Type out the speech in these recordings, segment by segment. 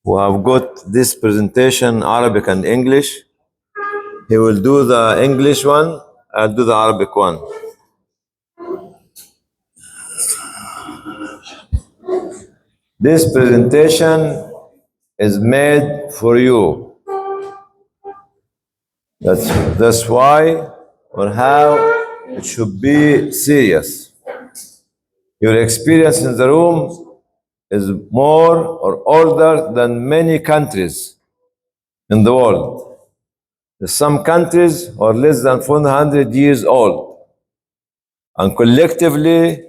who have got this presentation, Arabic and English. He will do the English one, I'll do the Arabic one. This presentation is made for you. That's why or how it should be serious. Your experience in the room is more or older than many countries in the world. Some countries are less than 400 years old, and collectively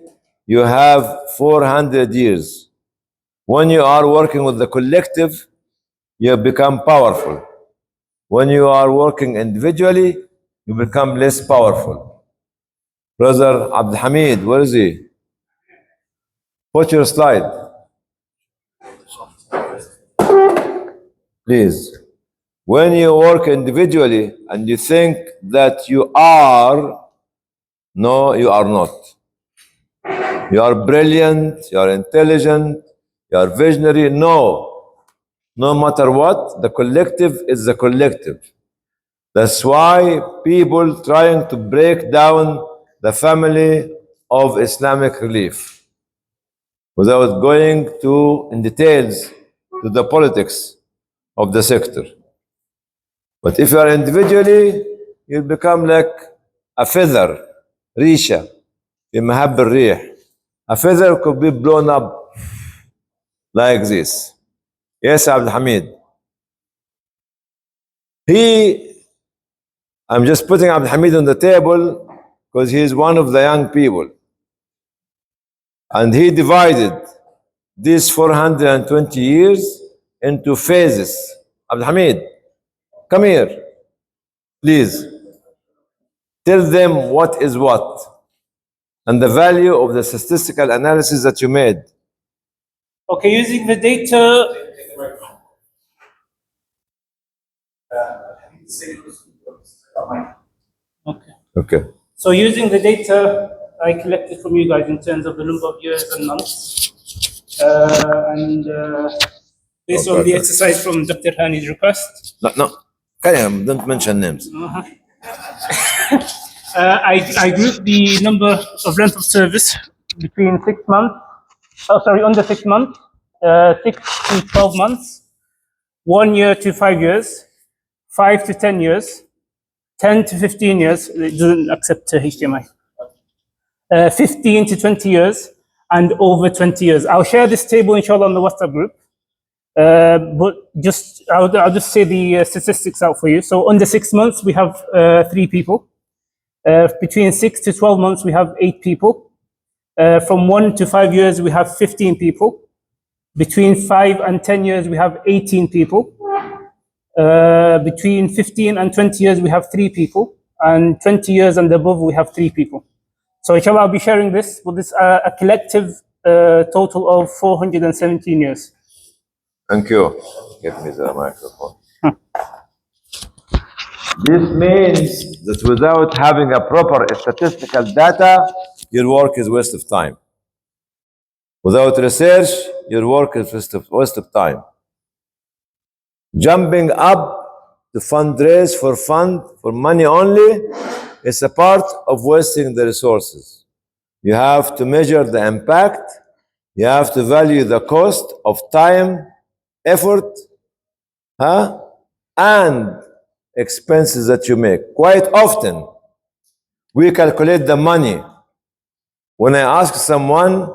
you have 400 years. When you are working with the collective, you become powerful. When you are working individually, you become less powerful. Brother Abdul Hamid, where is he? Put your slide, please. When you work individually and you think that you are, no, you are not. You are brilliant, you are intelligent, you are visionary. No. No matter what, the collective is the collective. That's why people trying to break down the family of Islamic Relief without going in details to the politics of the sector. But if you are individually, you become like a feather, ريشة في مهب الريح. A feather could be blown up like this. Yes, Abdul Hamid. I'm just putting Abdul Hamid on the table because he is one of the young people. And he divided these 420 years into phases. Abdul Hamid, come here, please. Tell them what is what and the value of the statistical analysis that you made. Okay, using the data. Okay. So using the data I collected from you guys in terms of the number of years and months, based on the exercise from Dr. Hani's request. No. Karim, don't mention names. I grouped the number of length of service between 6 months, under 6 months, 6 to 12 months, 1 year to 5 years, 5 to 10 years, 10 to 15 years, it doesn't accept HDMI, 15 to 20 years, and over 20 years. I'll share this table, inshallah, on the WhatsApp group. But I'll just say the statistics out for you. So under 6 months, we have 3 people. Between 6 to 12 months, we have 8 people. From 1 to 5 years, we have 15 people. Between 5 and 10 years, we have 18 people. Between 15 and 20 years, we have 3 people. And 20 years and above, we have 3 people. So inshallah, I'll be sharing this with a collective total of 417 years. Thank you. Give me the microphone. This means that without having a proper statistical data, your work is waste of time. Without research, your work is waste of time. Jumping up to fundraise for money only is a part of wasting the resources. You have to measure the impact. You have to value the cost of time, effort, and expenses that you make. Quite often, we calculate the money. When I ask someone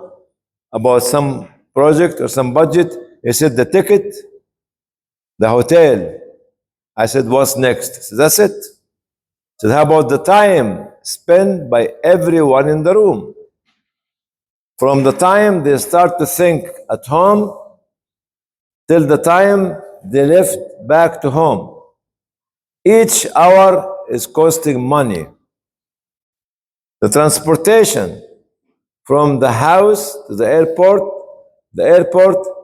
about some project or some budget, he said the ticket, the hotel. I said, what's next? He said, that's it. I said, how about the time spent by everyone in the room? From the time they start to think at home till the time they left back to home. Each hour is costing money. The transportation from the house to the airport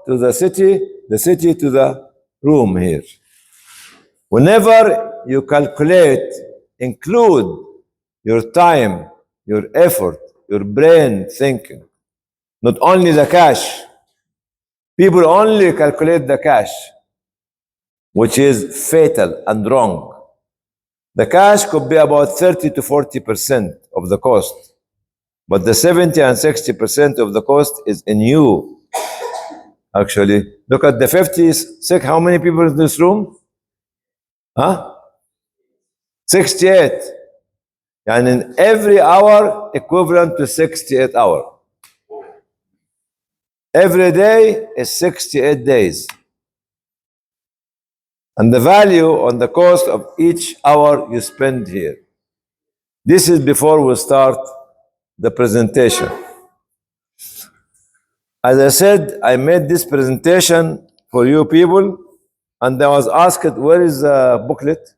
to the city to the room here. Whenever you calculate, include your time, your effort, your brain thinking, not only the cash. People only calculate the cash, which is fatal and wrong. The cash could be about 30 to 40% of the cost, but the 70 and 60% of the cost is in you. Actually, look at the 56. How many people in this room? Huh? 68. And in every hour equivalent to 68 hours. Every day is 68 days. And the value on the cost of each hour you spend here. This is before we start the presentation. As I said, I made this presentation for you people, and I was asked, where is the booklet?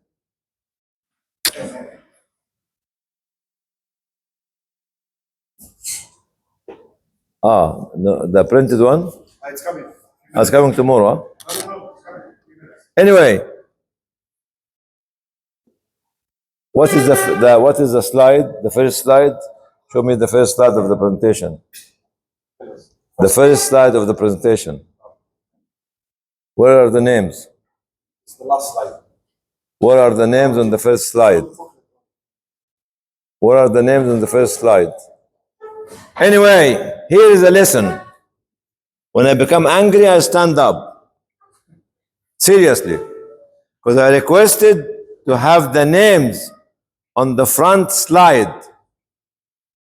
No, the printed one? It's coming. It's coming tomorrow. Huh? Anyway, what is the slide? The first slide? Show me the first slide of the presentation. The first slide of the presentation. Where are the names? It's the last slide. What are the names on the first slide? What are the names on the first slide? Anyway, here is a lesson. When I become angry, I stand up. Seriously. Because I requested to have the names on the front slide,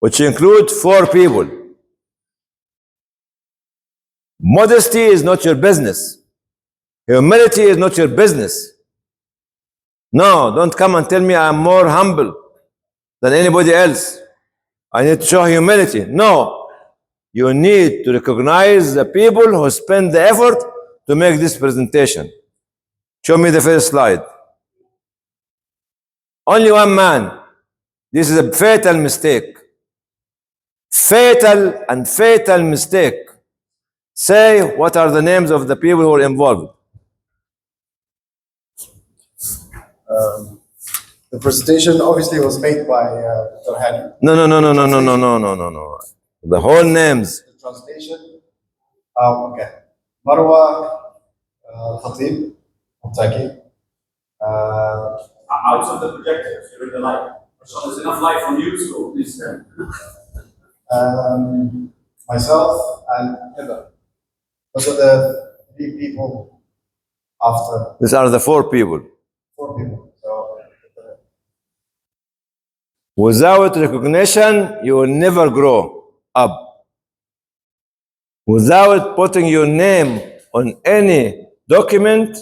which include 4 people. Modesty is not your business. Humility is not your business. No, don't come and tell me I'm more humble than anybody else. I need to show humility. No, you need to recognize the people who spend the effort to make this presentation. Show me the first slide. Only one man. This is a fatal mistake. Fatal and fatal mistake. Say what are the names of the people who are involved. The presentation obviously was made by Dr. Hani. No. The whole names. The translation. Okay. Marwa Khatib Mutaki. Out of the projector, so you're in the light. So there's enough light from you, so please. Myself and Heather. Those are the 3 people after These are the 4 people. 4 people. So Without recognition, you will never grow up. Without putting your name on any document,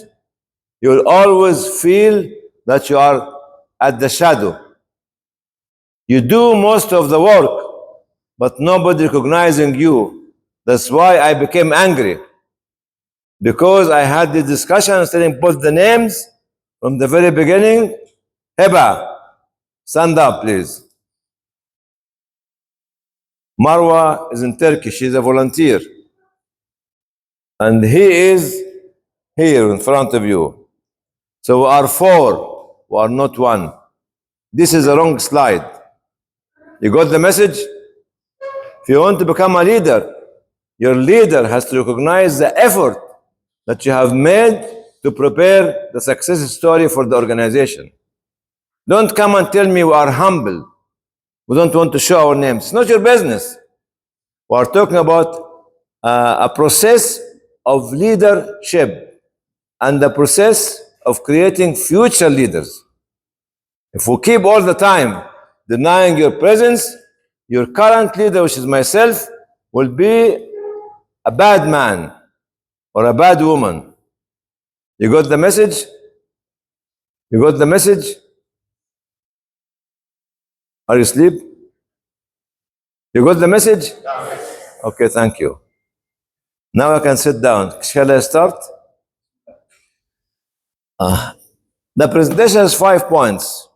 you will always feel that you are at the shadow. You do most of the work, but nobody recognizing you. That's why I became angry. Because I had the discussion, saying put the names from the very beginning. Heba, stand up, please. Marwa is in Turkey. She's a volunteer. And he is here in front of you. So we are 4. We are not 1. This is a wrong slide. You got the message? If you want to become a leader, your leader has to recognize the effort that you have made to prepare the success story for the organization. Don't come and tell me we are humble. We don't want to show our names. It's not your business. We are talking about a process of leadership and the process of creating future leaders. If we keep all the time denying your presence, your current leader, which is myself, will be a bad man or a bad woman. You got the message? You got the message? Are you asleep? You got the message? Okay, thank you. Now I can sit down. Shall I start? The presentation has 5 points.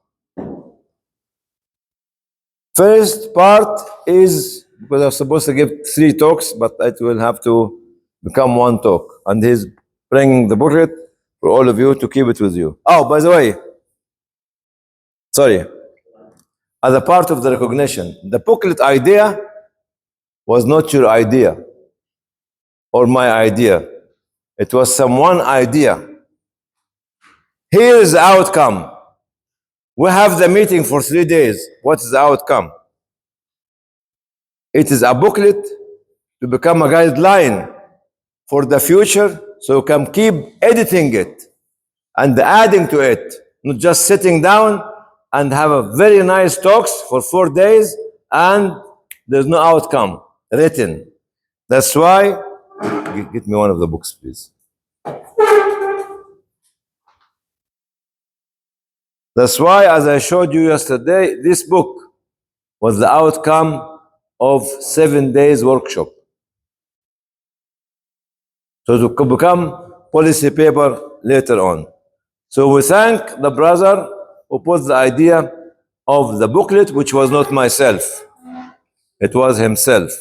First part is, because I was supposed to give 3 talks, but it will have to become 1 talk. And he's bringing the booklet for all of you to keep it with you. Oh, by the way, sorry. As a part of the recognition, the booklet idea was not your idea. or my idea. It was someone's idea. Here is the outcome. We have the meeting for 3 days. What is the outcome? It is a booklet to become a guideline for the future, so you can keep editing it and adding to it, not just sitting down and have a very nice talks for 4 days and there's no outcome written. That's why, get me one of the books, please. That's why, as I showed you yesterday, this book was the outcome of 7 days workshop. So to become policy paper later on. So we thank the brother who put the idea of the booklet, which was not myself. It was himself.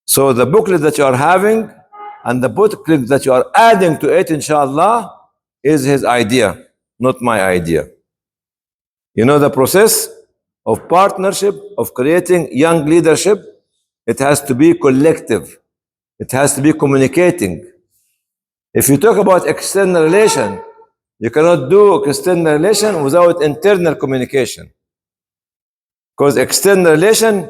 So the booklet that you are having and the booklet that you are adding to it, inshallah, is his idea, not my idea. You know the process of partnership, of creating young leadership, it has to be collective. It has to be communicating. If you talk about external relation, you cannot do external relation without internal communication. Because external relation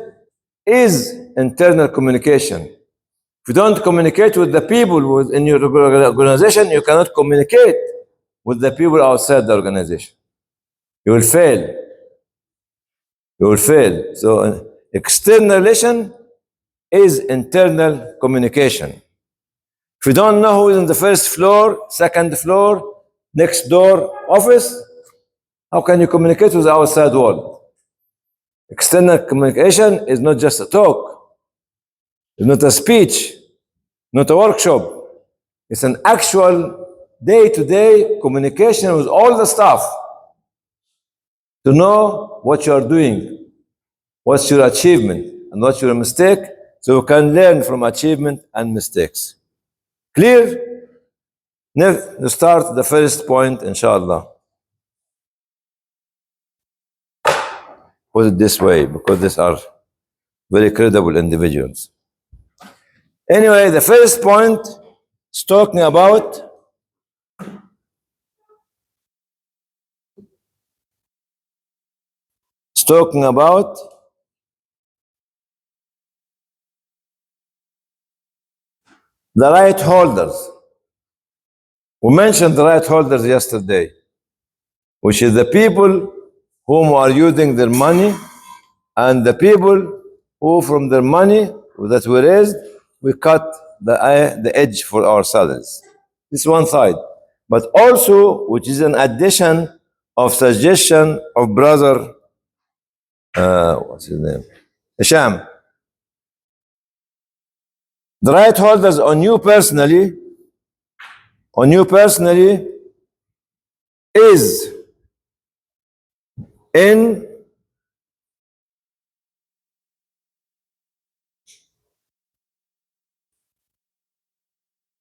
is internal communication. If you don't communicate with the people within your organization, you cannot communicate with the people outside the organization. You will fail. You will fail. So external relation is internal communication. If you don't know who is in the first floor, second floor, next door office, how can you communicate with the outside world? External communication is not just a talk. It's not a speech, not a workshop. It's an actual day-to-day communication with all the staff to know what you are doing, what's your achievement, and what's your mistake, so you can learn from achievement and mistakes. Clear? Let's start the first point, inshallah. Put it this way, because these are very credible individuals. Anyway, the first point is talking about the right holders. We mentioned the right holders yesterday, which is the people whom are using their money and the people who from their money that we raised, we cut the edge for our salaries. This is one side. But also, which is an addition of suggestion of brother, what's his name? Hisham. The right holders on you personally is in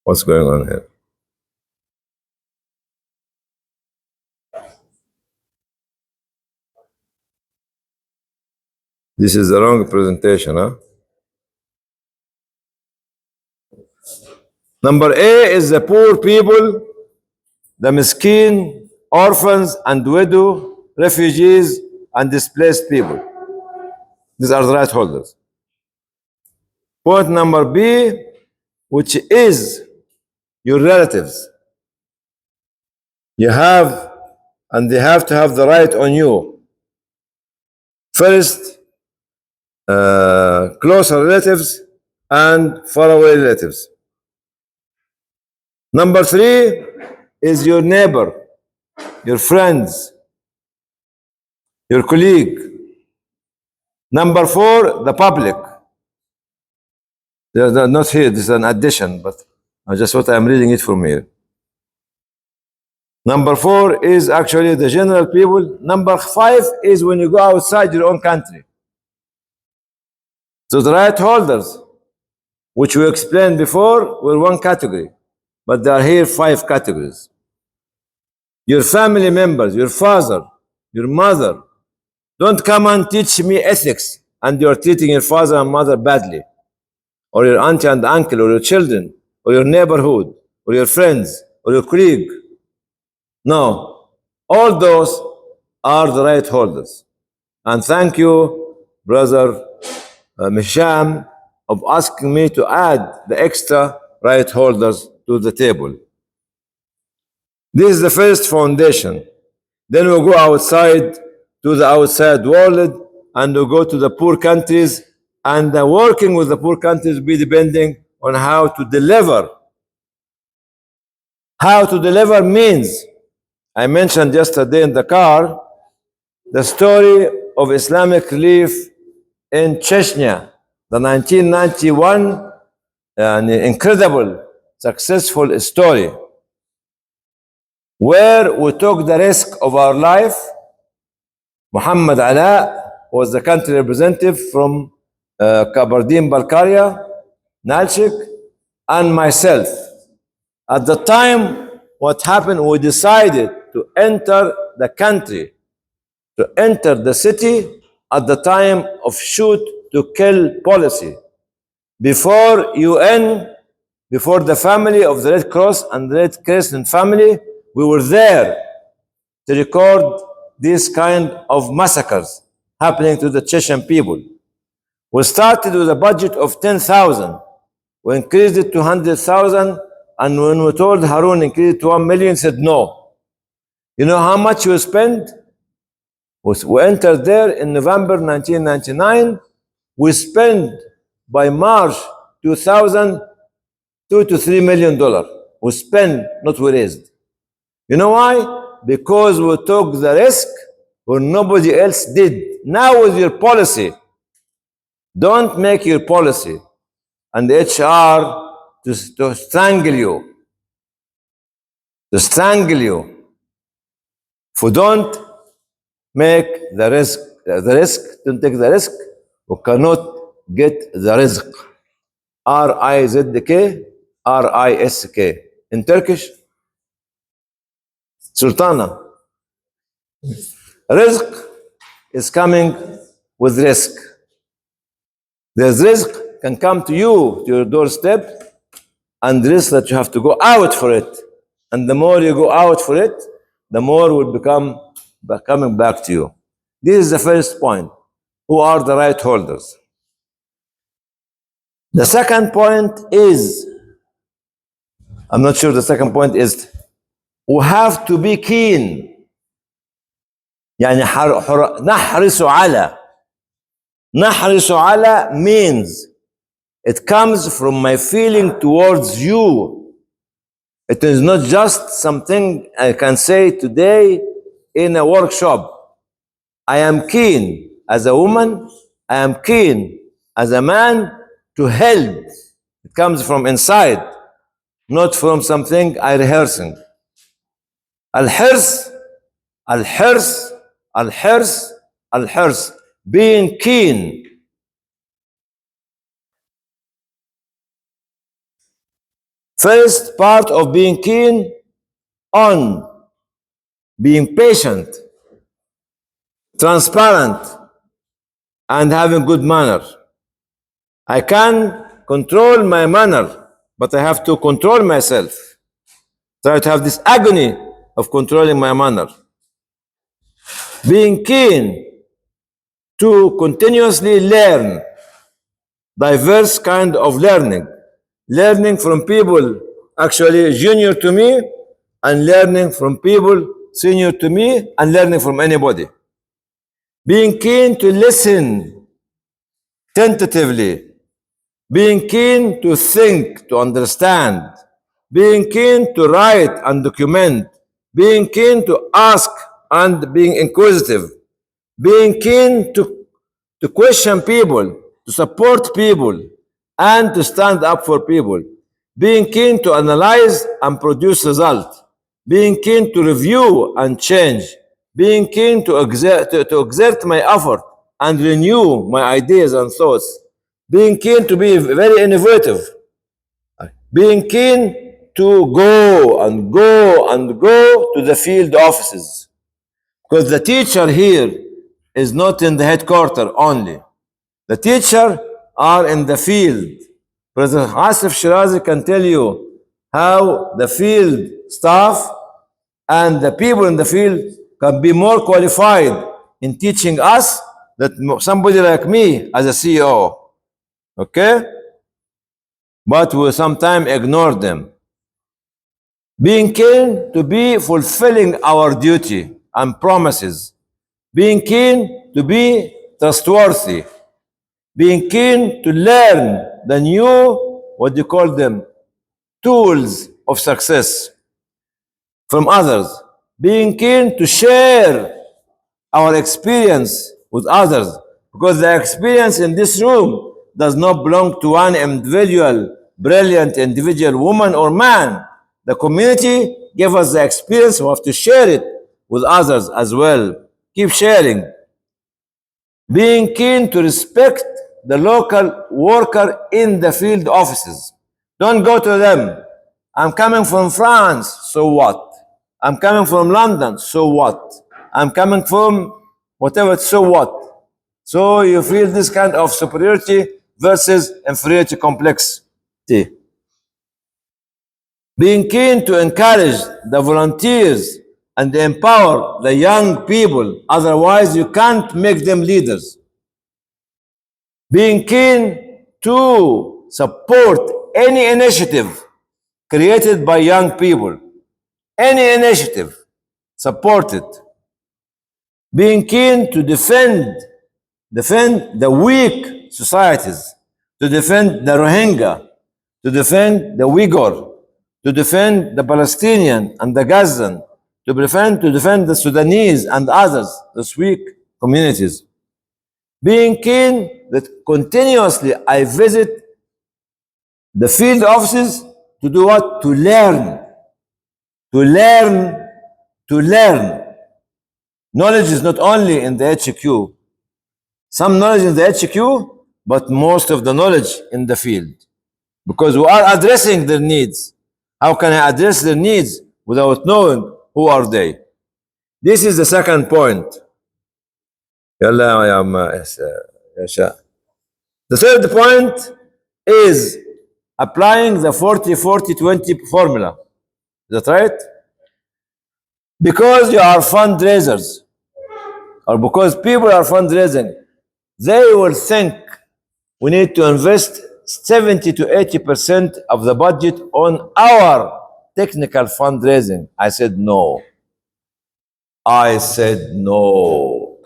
what's going on here? This is the wrong presentation, huh? Number A is the poor people, the miskin, orphans and widow, refugees and displaced people. These are the right holders. Point number B, which is your relatives. You have, and they have to have the right on you. First, closer relatives and faraway relatives. Number 3 is your neighbor, your friends, your colleague. Number 4, the public. They're not here, this is an addition, but I just what I'm reading it from here. Number 4 is actually the general people. Number 5 is when you go outside your own country. So the right holders, which we explained before, were one category, but there are here 5 categories. Your family members, your father, your mother. Don't come and teach me ethics and you're treating your father and mother badly. or your auntie and uncle, or your children, or your neighborhood, or your friends, or your colleague. No, all those are the right holders. And thank you, Brother Misham, of asking me to add the extra right holders to the table. This is the first foundation. Then we go outside to the outside world, and we go to the poor countries, and working with the poor countries will be depending on how to deliver. How to deliver means, I mentioned yesterday in the car, the story of Islamic Relief in Chechnya, the 1991, an incredible, successful story, where we took the risk of our life. Muhammad Ala was the country representative from Kabardine-Balkaria, Nalchik, and myself. At the time, what happened, we decided to enter the country, to enter the city at the time of shoot to kill policy. Before UN, before the family of the Red Cross and the Red Crescent family, we were there to record these kind of massacres happening to the Chechen people. We started with a budget of 10,000. We increased it to 100,000, and when we told Harun increase it to 1 million, he said no. You know how much we spent? We entered there in November 1999. We spent by March 2000 $2 to $3 million. We spent, not we raised. You know why? Because we took the risk when nobody else did. Now with your policy, don't make your policy and the HR to strangle you. To strangle you. If we don't make the risk, don't take the risk, we cannot get the risk. R-I-Z-K, R-I-S-K. In Turkish, Sultana. Risk is coming with risk. There's risk can come to you, to your doorstep, and risk that you have to go out for it. And the more you go out for it, the more will become coming back to you. This is the first point. Who are the right holders? The second point is, I'm not sure the second point is, we have to be keen. يعني نحرص على means it comes from my feeling towards you. It is not just something I can say today in a workshop. I am keen as a woman, I am keen as a man to help. It comes from inside, not from something I rehearsing. الحرص الحرص الحرص الحرص, being keen. First part of being keen on being patient, transparent, and having good manner. I can control my manner, but I have to control myself. Try to have this agony of controlling my manner. Being keen to continuously learn, diverse kind of learning. Learning from people actually junior to me, and learning from people senior to me, and learning from anybody. Being keen to listen tentatively. Being keen to think, to understand. Being keen to write and document. Being keen to ask and being inquisitive. Being keen to question people, to support people, and to stand up for people. Being keen to analyze and produce results. Being keen to review and change. Being keen to exert my effort and renew my ideas and thoughts. Being keen to be very innovative. Being keen to go and go and go to the field offices. Because the teacher here is not in the headquarters only. The teacher are in the field. Brother Asif Shirazi can tell you how the field staff and the people in the field can be more qualified in teaching us than somebody like me as a CEO. Okay? But we sometimes ignore them. Being keen to be fulfilling our duty and promises. Being keen to be trustworthy. Being keen to learn the new, what do you call them, tools of success from others. Being keen to share our experience with others, because the experience in this room does not belong to one individual, brilliant individual woman or man. The community gave us the experience, we have to share it with others as well. Keep sharing. Being keen to respect the local worker in the field offices. Don't go to them. I'm coming from France, so what? I'm coming from London, so what? I'm coming from whatever, so what? So you feel this kind of superiority versus inferiority complexity. Being keen to encourage the volunteers and empower the young people, otherwise you can't make them leaders. Being keen to support any initiative created by young people, any initiative, support it. Being keen to defend the weak societies, to defend the Rohingya, to defend the Uyghur, to defend the Palestinian and the Gazan, to defend the Sudanese and others, those weak communities. Being keen that continuously I visit the field offices to do what? To learn. To learn. To learn. Knowledge is not only in the HQ. Some knowledge in the HQ, but most of the knowledge in the field. Because we are addressing their needs. How can I address their needs without knowing who are they? This is the second point. The third point is applying the 40-40-20 formula. Is that right? Because you are fundraisers, or because people are fundraising, they will think we need to invest 70 to 80% of the budget on our technical fundraising. I said no. I said no.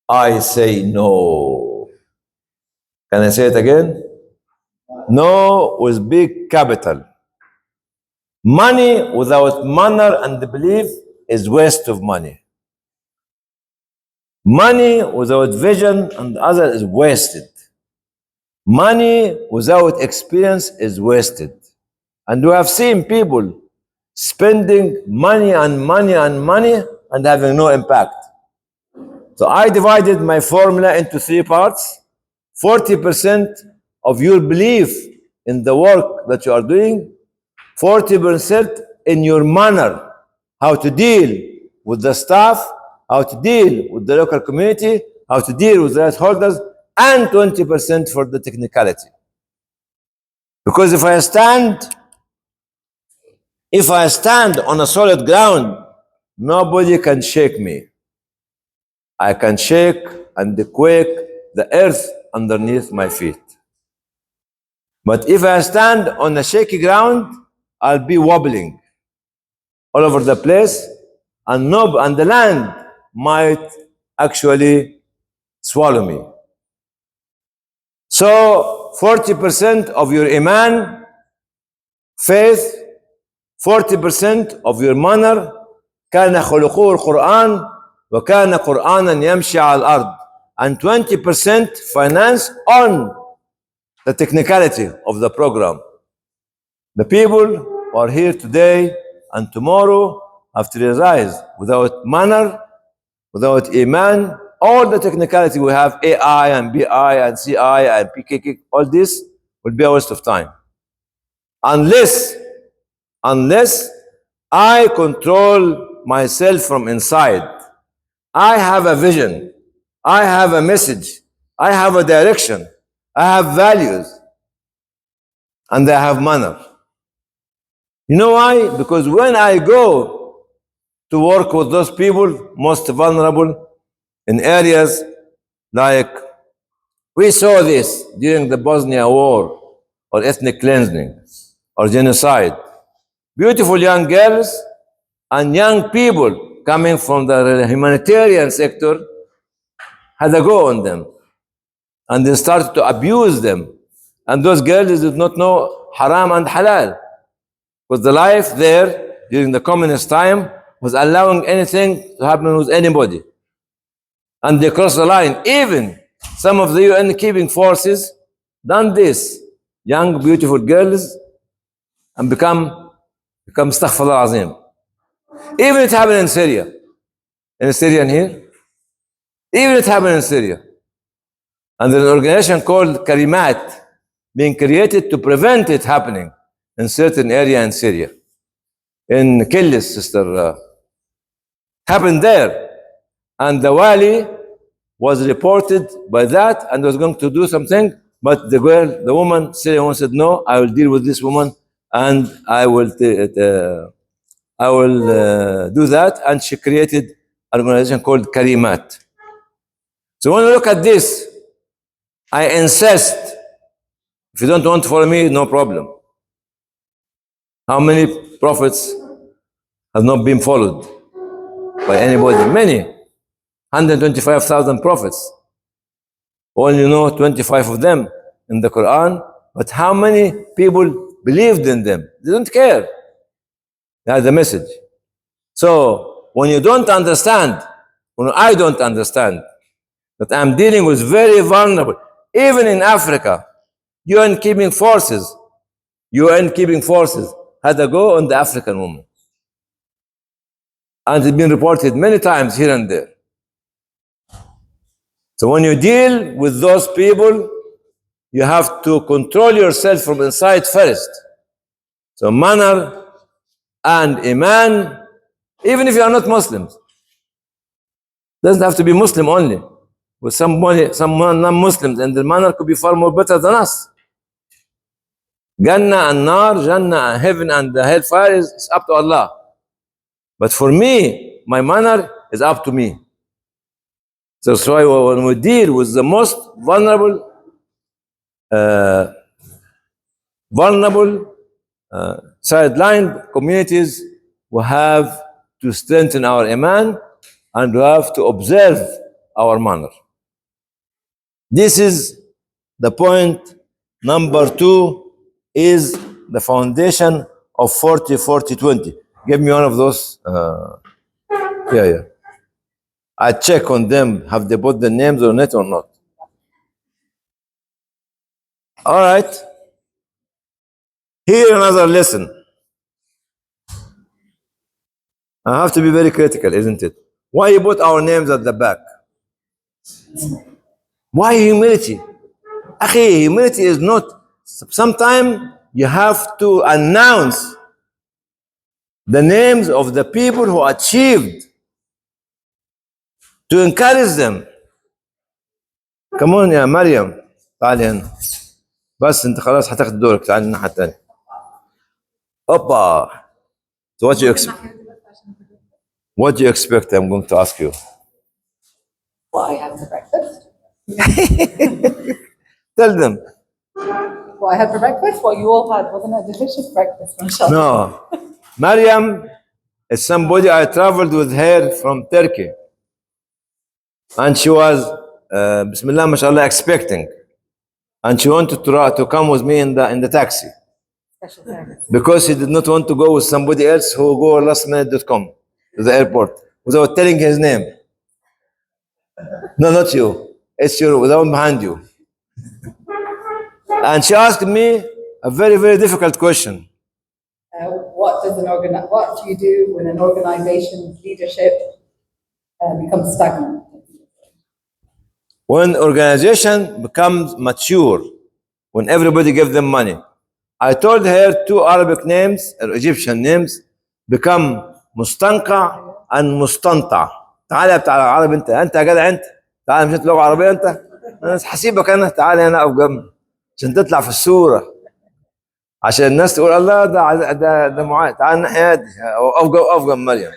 I say no. Can I say it again? No with big capital. Money without manner and belief is waste of money. Money without vision and other is wasted. Money without experience is wasted. And we have seen people spending money and money and money and having no impact. So I divided my formula into 3 parts. 40% of your belief in the work that you are doing, 40% in your manner, how to deal with the staff, how to deal with the local community, how to deal with the rights holders, and 20% for the technicality. Because if I stand on a solid ground, nobody can shake me. I can shake and quake the earth underneath my feet. But if I stand on a shaky ground, I'll be wobbling all over the place, and the land might actually swallow me. So 40% of your iman, faith, 40% of your manner, كان خلقه القرآن وكان قرآنا يمشي على الأرض, and 20% finance on the technicality of the program. The people who are here today and tomorrow have to realize without manner, without iman, all the technicality we have, AI and BI and CI and PKK, all this will be a waste of time. Unless I control myself from inside. I have a vision. I have a message. I have a direction. I have values. and they have manner. You know why? Because when I go to work with those people most vulnerable in areas like we saw this during the Bosnia War or ethnic cleansing or genocide. Beautiful young girls and young people coming from the humanitarian sector had a go on them and they started to abuse them. And those girls did not know haram and halal because the life there during the communist time was allowing anything to happen with anybody. And they crossed the line. Even some of the UN keeping forces done this. Young, beautiful girls and become astaghfirullah azim. Even it happened in Syria. In Syrian here. Even it happened in Syria. And there's an organization called Karimat being created to prevent it happening in certain area in Syria. In Kilis, sister, happened there. And the wali was reported by that and was going to do something, but the woman, Syrian woman said, no, I will deal with this woman and I will do that. And she created an organization called Karimat. So when you look at this, I insist, if you don't want to follow me, no problem. How many prophets have not been followed by anybody? Many. 125,000 prophets. Only know 25 of them in the Quran, but how many people believed in them? They don't care. That's the message. So when you don't understand, when I don't understand that I'm dealing with very vulnerable, even in Africa, UN keeping forces had a go on the African woman. And it's been reported many times here and there. So when you deal with those people, you have to control yourself from inside first. So manner and iman, even if you are not Muslims, doesn't have to be Muslim only. With some non-Muslims, and the manner could be far more better than us. Jannah and Nar, Jannah and heaven and the hellfire is up to Allah. But for me, my manner is up to me. So that's why when we deal with the most vulnerable, sidelined communities, we have to strengthen our iman and we have to observe our manner. This is the point. Number 2 is the foundation of 40-40-20. Give me one of those. Yeah. I check on them. Have they put the names on it or not? All right. Here another lesson. I have to be very critical, isn't it? Why you put our names at the back? Why humility? Akhi, humility is not. Sometimes you have to announce the names of the people who achieved to encourage them. Come on يا مريم تعالي هنا بس انت خلاص هتاخد دورك تعالي الناحية الثانية. Opa. So what do you expect I'm going to ask you? What I had for breakfast. Tell them. What I had for breakfast? What you all had. Wasn't it a delicious breakfast? Mashallah. No. Mariam is somebody I traveled with her from Turkey. And she was, Bismillah, mashallah, expecting. And she wanted to come with me in the taxi. Special thanks. Because she did not want to go with somebody else who go lastminute.com to the airport without telling his name. No, not you. It's you, the one behind you. And she asked me a very, very difficult question. What do you do when an organization's leadership becomes stagnant? When organization becomes mature, when everybody gives them money. I told her 2 Arabic names, or Egyptian names, become مستنقع and مستنطع. تعال يا بتاع العربي انت يا جدع انت. تعال مش انت لغة عربية انت. انا هسيبك انا تعال هنا اقف جنبي عشان تطلع في الصورة. عشان الناس تقول الله ده معاذ تعال الناحيه دي افضل مريم.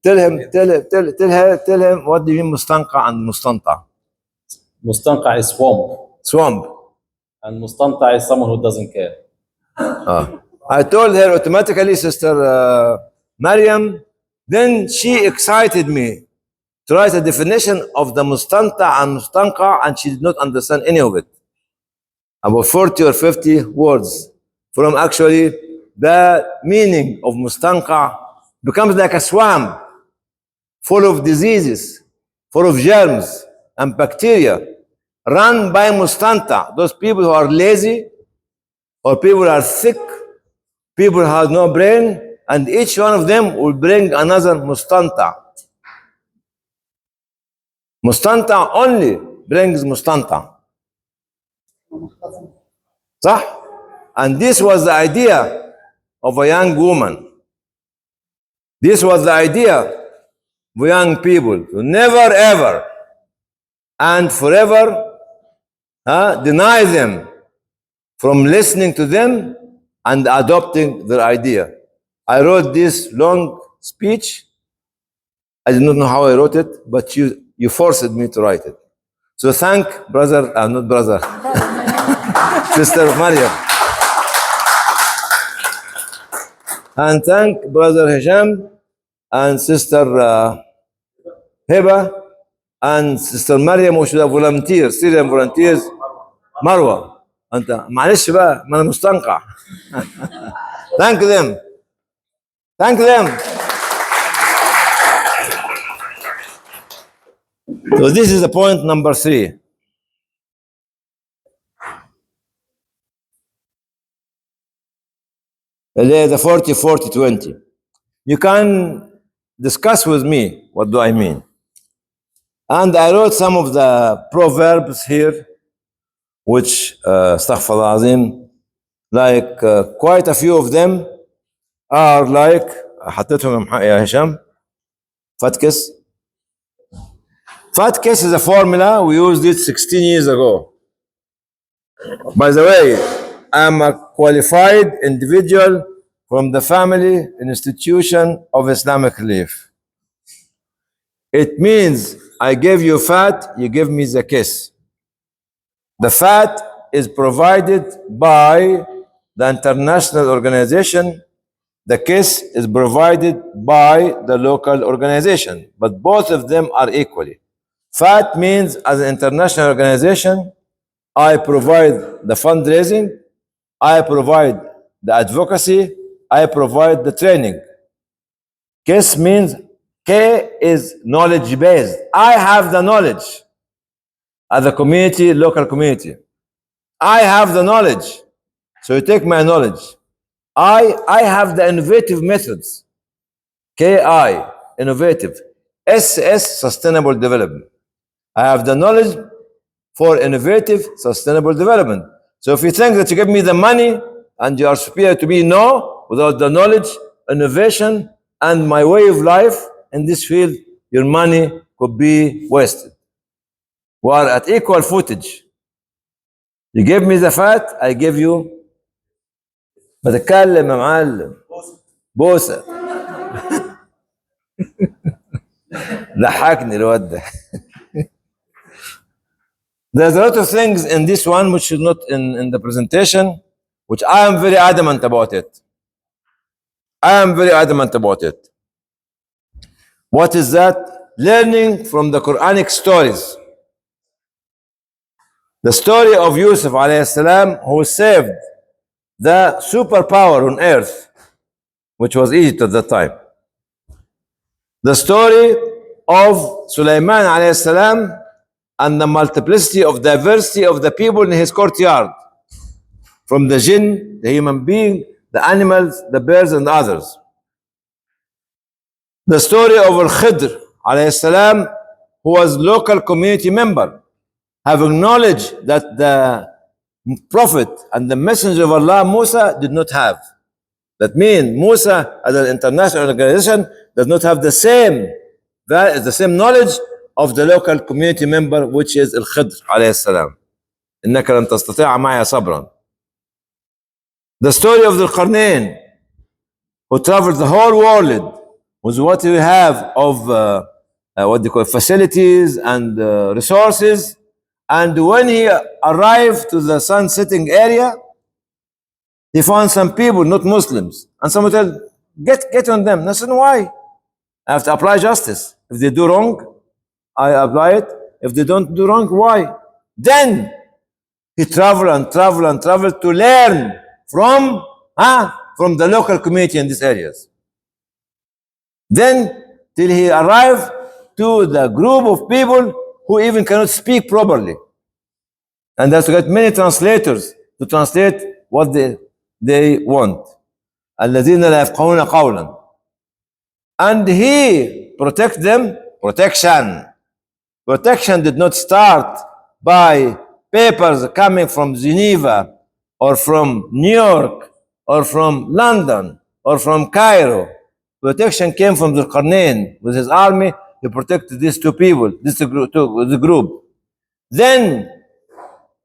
tell him what do you mean مستنقع and مستنطع. مستنقع is swamp. and مستنطع is someone who doesn't care. I told her automatically, Sister Maryam, then she excited me to write a definition of the mustanta and mustanqa, and she did not understand any of it. About 40 or 50 words from actually the meaning of mustanqa becomes like a swamp full of diseases, full of germs and bacteria, run by mustanta, those people who are lazy or people who are sick, people who have no brain, and each one of them will bring another mustanta. Mustanta only brings mustanta. صح? And this was the idea of a young woman. This was the idea of young people to never ever and forever deny them from listening to them and adopting their idea. I wrote this long speech. I did not know how I wrote it, but you forced me to write it. So thank brother, not brother, Sister Maryam. And thank Brother Hisham and Sister Heba and Sister Maryam, who should have volunteers, Syrian volunteers. Marwa, أنت معلش بقى ما أنا مستنقع. Thank them. Thank them. So this is the point number 3. The 40-40-20. You can discuss with me what do I mean. And I wrote some of the proverbs here, which astaghfirullah azim, like quite a few of them are like حطيتهم يا هشام. Fatkes. Fatkes is a formula we used it 16 years ago. By the way, I'm a qualified individual from the family institution of Islamic Relief. It means I give you fat, you give me the kiss. The fat is provided by the international organization. The kiss is provided by the local organization, but both of them are equally. FAT means as an international organization, I provide the fundraising, I provide the advocacy, I provide the training. KISS means K is knowledge based. I have the knowledge as a community, local community. I have the knowledge. So you take my knowledge. I have the innovative methods. KI, innovative. SS, sustainable development. I have the knowledge for innovative, sustainable development. So if you think that you give me the money and you are superior to me, no, without the knowledge, innovation, and my way of life in this field, your money could be wasted. We are at equal footage. You give me the fat, I give you. بتكلم يا معلم بوسه. ضحكني الواد ده. There's a lot of things in this one which is not in the presentation, which I am very adamant about it. I am very adamant about it. What is that? Learning from the Quranic stories. The story of Yusuf alayhi salam, who saved the superpower on earth, which was Egypt at that time. The story of Sulaiman alayhi salam and the multiplicity of diversity of the people in his courtyard, from the jinn, the human being, the animals, the birds, and others. The story of Al-Khidr alayhi salam, who was local community member, having knowledge that the Prophet and the Messenger of Allah, Musa, did not have. That means Musa, as an international organization, does not have the same knowledge of the local community member, which is Al-Khidr alayhi salam. إنك لن تستطيع معي صبرا. The story of the Qarnayn, who traveled the whole world with what we have of what they call facilities and resources. And when he arrived to the sun setting area, he found some people, not Muslims. And someone said, get on them. And I said, why? I have to apply justice. If they do wrong, I apply it. If they don't do wrong, why? Then he traveled to learn from the local community in these areas. Then till he arrived to the group of people who even cannot speak properly. And has to get many translators to translate what they want. الذين لا يفقهون قولا. And he protect them. Protection did not start by papers coming from Geneva or from New York or from London or from Cairo. Protection came from the Qarnayn with his army. He protected these two people, the group. Then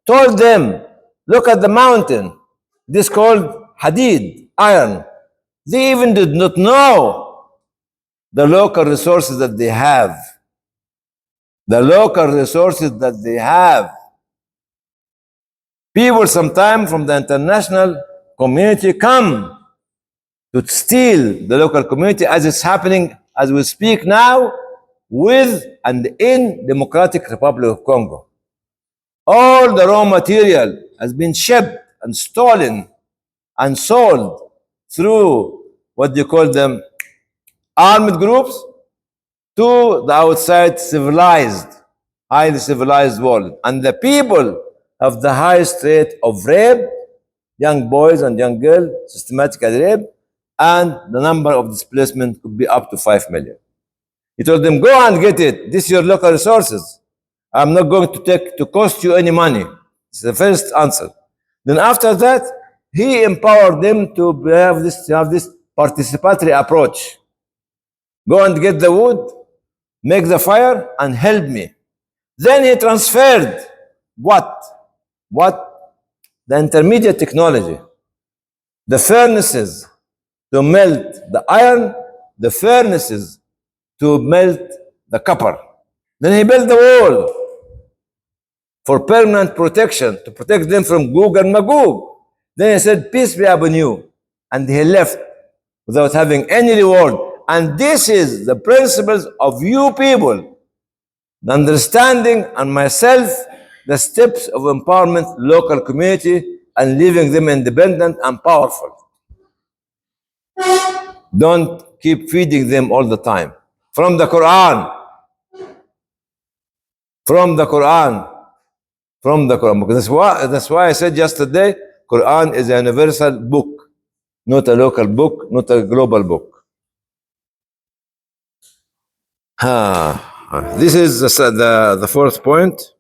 told them, look at the mountain. This called Hadid, iron. They even did not know the local resources that they have. People sometimes from the international community come to steal the local community, as it's happening as we speak now with and in Democratic Republic of Congo. All the raw material has been shipped and stolen and sold through what they call them armed groups to the outside highly civilized world. And the people have the highest rate of rape, young boys and young girls, systematically rape, and the number of displacement could be up to 5 million. He told them, go and get it. This is your local resources. I'm not going to cost you any money. It's the first answer. Then after that, he empowered them to have this participatory approach. Go and get the wood, make the fire, and help me. Then he transferred what? The intermediate technology. The furnaces to melt the iron, the furnaces to melt the copper. Then he built the wall for permanent protection, to protect them from Gog and Magog. Then he said, peace be upon you. And he left without having any reward. And this is the principles of you people, the understanding, and myself, the steps of empowerment, local community, and leaving them independent and powerful. Don't keep feeding them all the time. From the Quran. That's why I said yesterday, Quran is a universal book, not a local book, not a global book. This is the fourth point.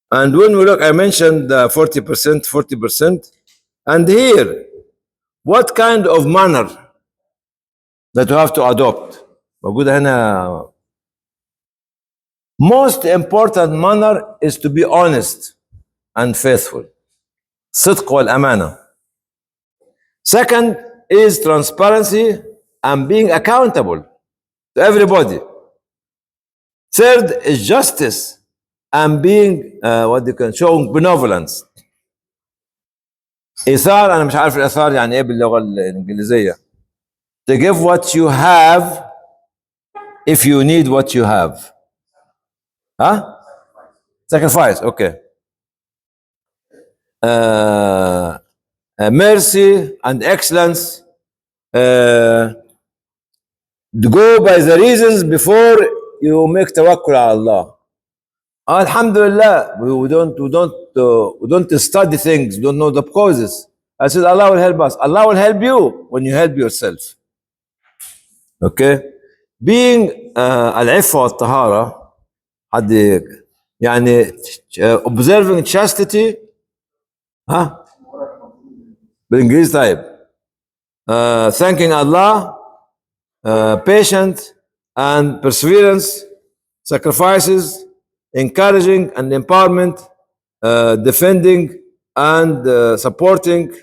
And when we look, I mentioned 40%. And here, what kind of manner that you have to adopt? Most important manner is to be honest and faithful. صدق والأمانة. Second is transparency and being accountable to everybody. Third is justice and being showing benevolence. إيثار، أنا مش عارف الإيثار يعني إيه باللغة الإنجليزية. To give what you have if you need what you have. Sacrifice, okay. Mercy and excellence. Go by the reasons before you make tawakkul ala Allah. Alhamdulillah, we don't study things, we don't know the causes. I said Allah will help us. Allah will help you when you help yourself. Okay? Being العفة والطهارة حد يعني observing chastity بالإنجليزي طيب thanking Allah, patience and perseverance, sacrifices, encouraging and empowerment, defending and supporting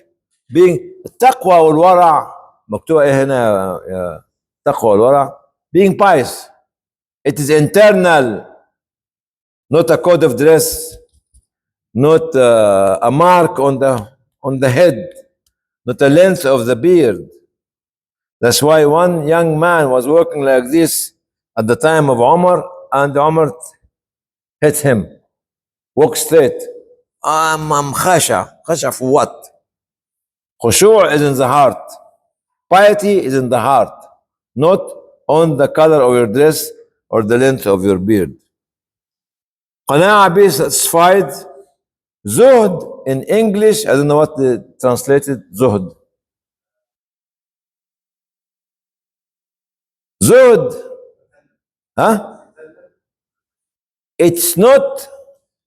being التقوى والورع مكتوبة ايه هنا يا تقوى والورع being pious. It is internal, not a code of dress, not a mark on the head, not the length of the beard. That's why one young man was walking like this at the time of Omar, and Omar hit him. Walk straight. I'm khasha. Khasha for what? Khushu' is in the heart. Piety is in the heart, not on the color of your dress or the length of your beard. Qana'a, be satisfied. Zuhd in English, I don't know what they translated Zuhd. Zuhd, huh? It's not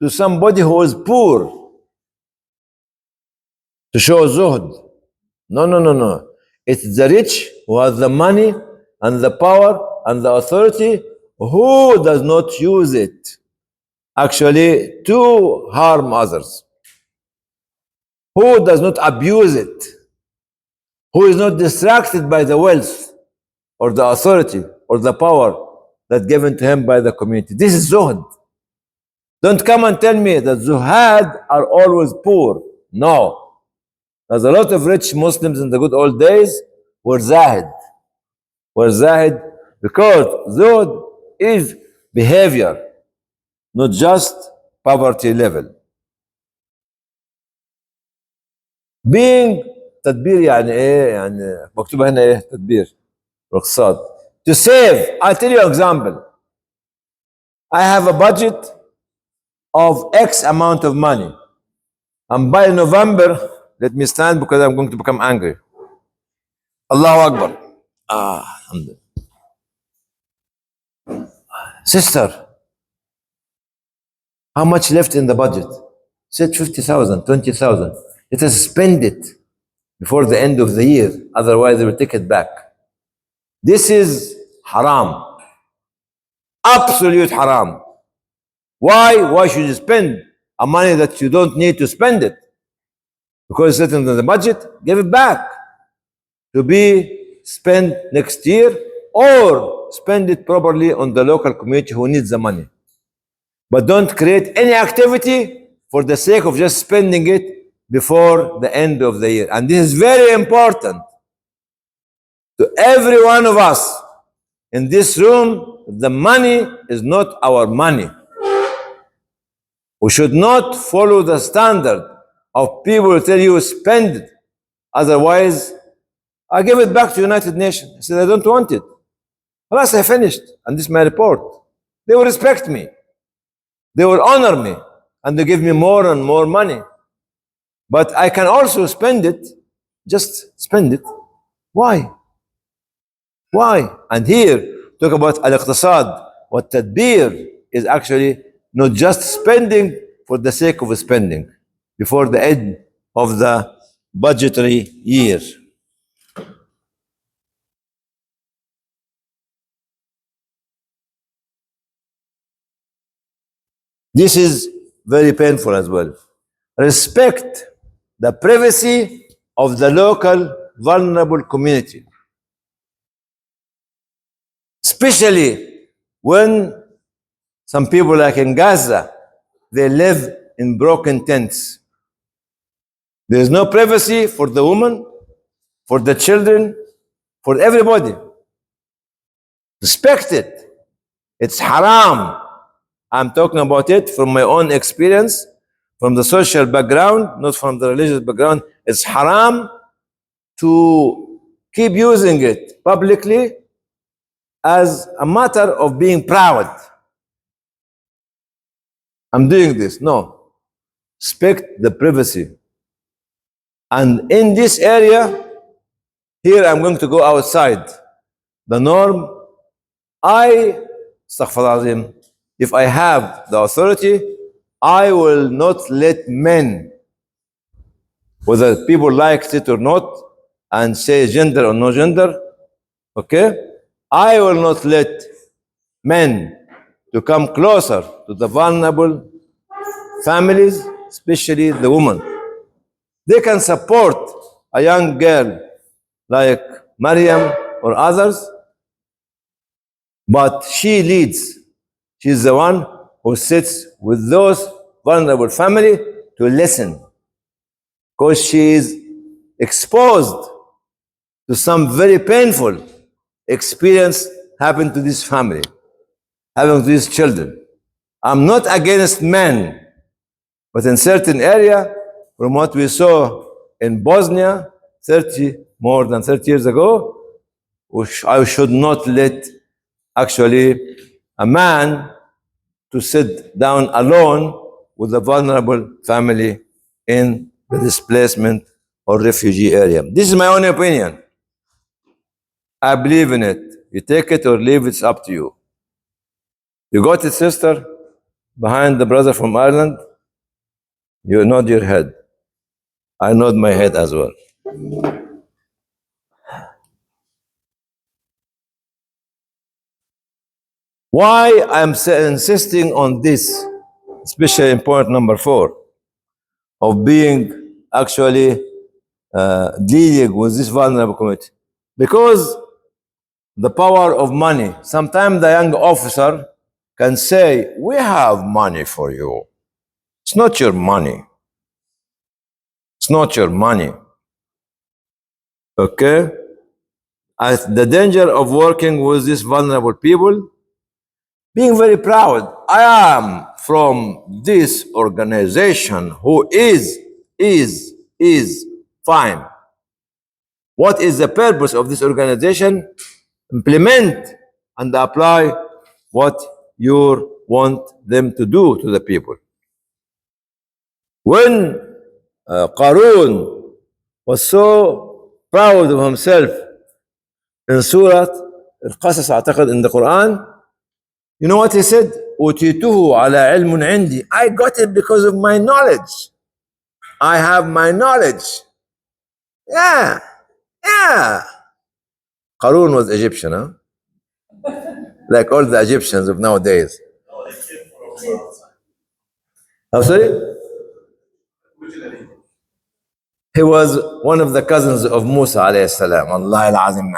to somebody who is poor to show Zuhd. No, no, no, no. It's the rich who has the money and the power and the authority who does not use it actually to harm others, who does not abuse it, who is not distracted by the wealth or the authority or the power that's given to him by the community. This is zuhd. Don't come and tell me that zuhad are always poor. No. There's a lot of rich Muslims in the good old days were zahid. Were zahid because zuhd is behavior, not just poverty level. Being تدبير يعني ايه؟ يعني مكتوبة هنا ايه؟ تدبير اقتصاد. To save, I'll tell you an example. I have a budget of X amount of money. And by November, let me stand because I'm going to become angry. Allahu Akbar. Alhamdulillah. Sister, how much left in the budget? Said 50,000, 20,000. Let us spend it before the end of the year. Otherwise, they will take it back. This is haram. Absolute haram. Why? Why should you spend a money that you don't need to spend it? Because it's sitting in the budget, give it back to be spent next year or spend it properly on the local community who needs the money. But don't create any activity for the sake of just spending it before the end of the year. And this is very important to every one of us in this room. The money is not our money. We should not follow the standard of people who tell you spend it. Otherwise, I give it back to United Nations. I said, I don't want it. Unless I finished, and this is my report. They will respect me. They will honor me, and they give me more and more money. But I can also spend it, just spend it. Why? Why? And here, talk about al-iqtisad. What tadbir is actually not just spending for the sake of spending before the end of the budgetary year. This is very painful as well. Respect the privacy of the local vulnerable community, especially when some people like in Gaza, they live in broken tents. There is no privacy for the woman, for the children, for everybody. Respect it. It's haram. I'm talking about it from my own experience, from the social background, not from the religious background. It's haram to keep using it publicly as a matter of being proud. I'm doing this. No. Respect the privacy. And in this area, here I'm going to go outside the norm. Astaghfirullah, if I have the authority, I will not let men, whether people like it or not, and say gender or no gender, okay? I will not let men to come closer to the vulnerable families, especially the women. They can support a young girl like Maryam or others, but she leads. She's the one who sits with those vulnerable family to listen, because she is exposed to some very painful experience happened to this family, having to these children. I'm not against men, but in certain area, from what we saw in Bosnia more than 30 years ago, I should not let actually a man to sit down alone with a vulnerable family in the displacement or refugee area. This is my own opinion. I believe in it. You take it or leave, it's up to you. You got it, sister, behind the brother from Ireland? You nod your head. I nod my head as well. Why I'm insisting on this, especially in point number 4, of being actually dealing with this vulnerable community? Because the power of money. Sometimes the young officer can say, we have money for you. It's not your money. It's not your money. Okay? The danger of working with these vulnerable people, being very proud. I am from this organization who is fine. What is the purpose of this organization? Implement and apply what you want them to do to the people. When Qarun was so proud of himself in Surah Al-Qasas, أعتقد, in the Quran, you know what he said? أوتيته على علم عندي. I got it because of my knowledge. I have my knowledge. Yeah. Qarun was Egyptian, huh? Like all the Egyptians of nowadays. I'm sorry? He was one of the cousins of Musa alayhi salam. Allah al-Azim.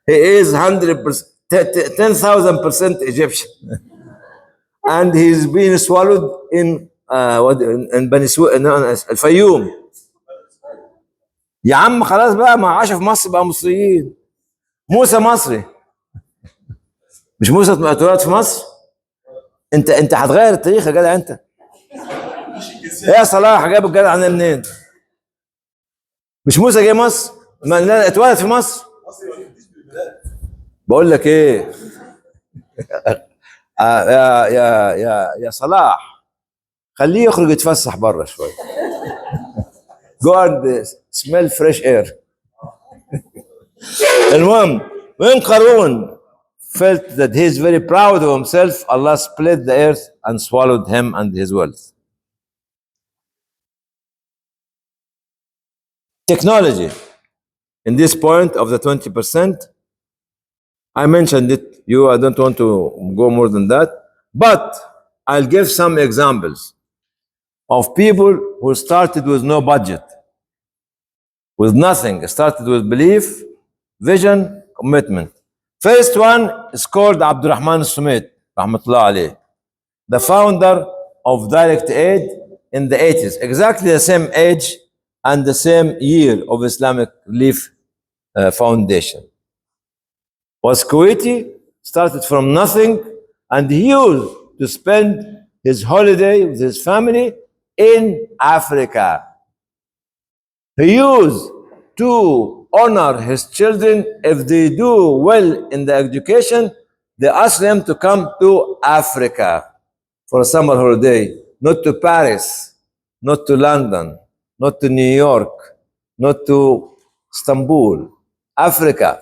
He is 100%, 10,000% Egyptian. And he's been swallowed in Bani Al-Fayoum. يا عم خلاص بقى، ما عاشوا في مصر بقى مصريين. موسى مصري. مش موسى اتولد في مصر؟ انت هتغير التاريخ يا جدع انت. يا صلاح جايب الجدع ده منين؟ مش موسى جاي مصر؟ ما اتولد في مصر. بقول لك ايه؟ يا صلاح، خليه يخرج يتفسح بره شويه. Go and smell fresh air. المهم، when Qarun felt that he is very proud of himself, Allah split the earth and swallowed him and his wealth. Technology. In this point of the 20%, I mentioned it. I don't want to go more than that, but I'll give some examples of people who started with no budget, with nothing, started with belief, vision, commitment. First one is called Abdurrahman Sumait, rahmatullah alayh, the founder of Direct Aid in the 80s, exactly the same age and the same year of Islamic Relief Foundation. Was Kuwaiti, started from nothing, and he used to spend his holiday with his family in Africa. He used to honor his children. If they do well in the education, they ask them to come to Africa for a summer holiday, not to Paris, not to London, not to New York, not to Istanbul, Africa.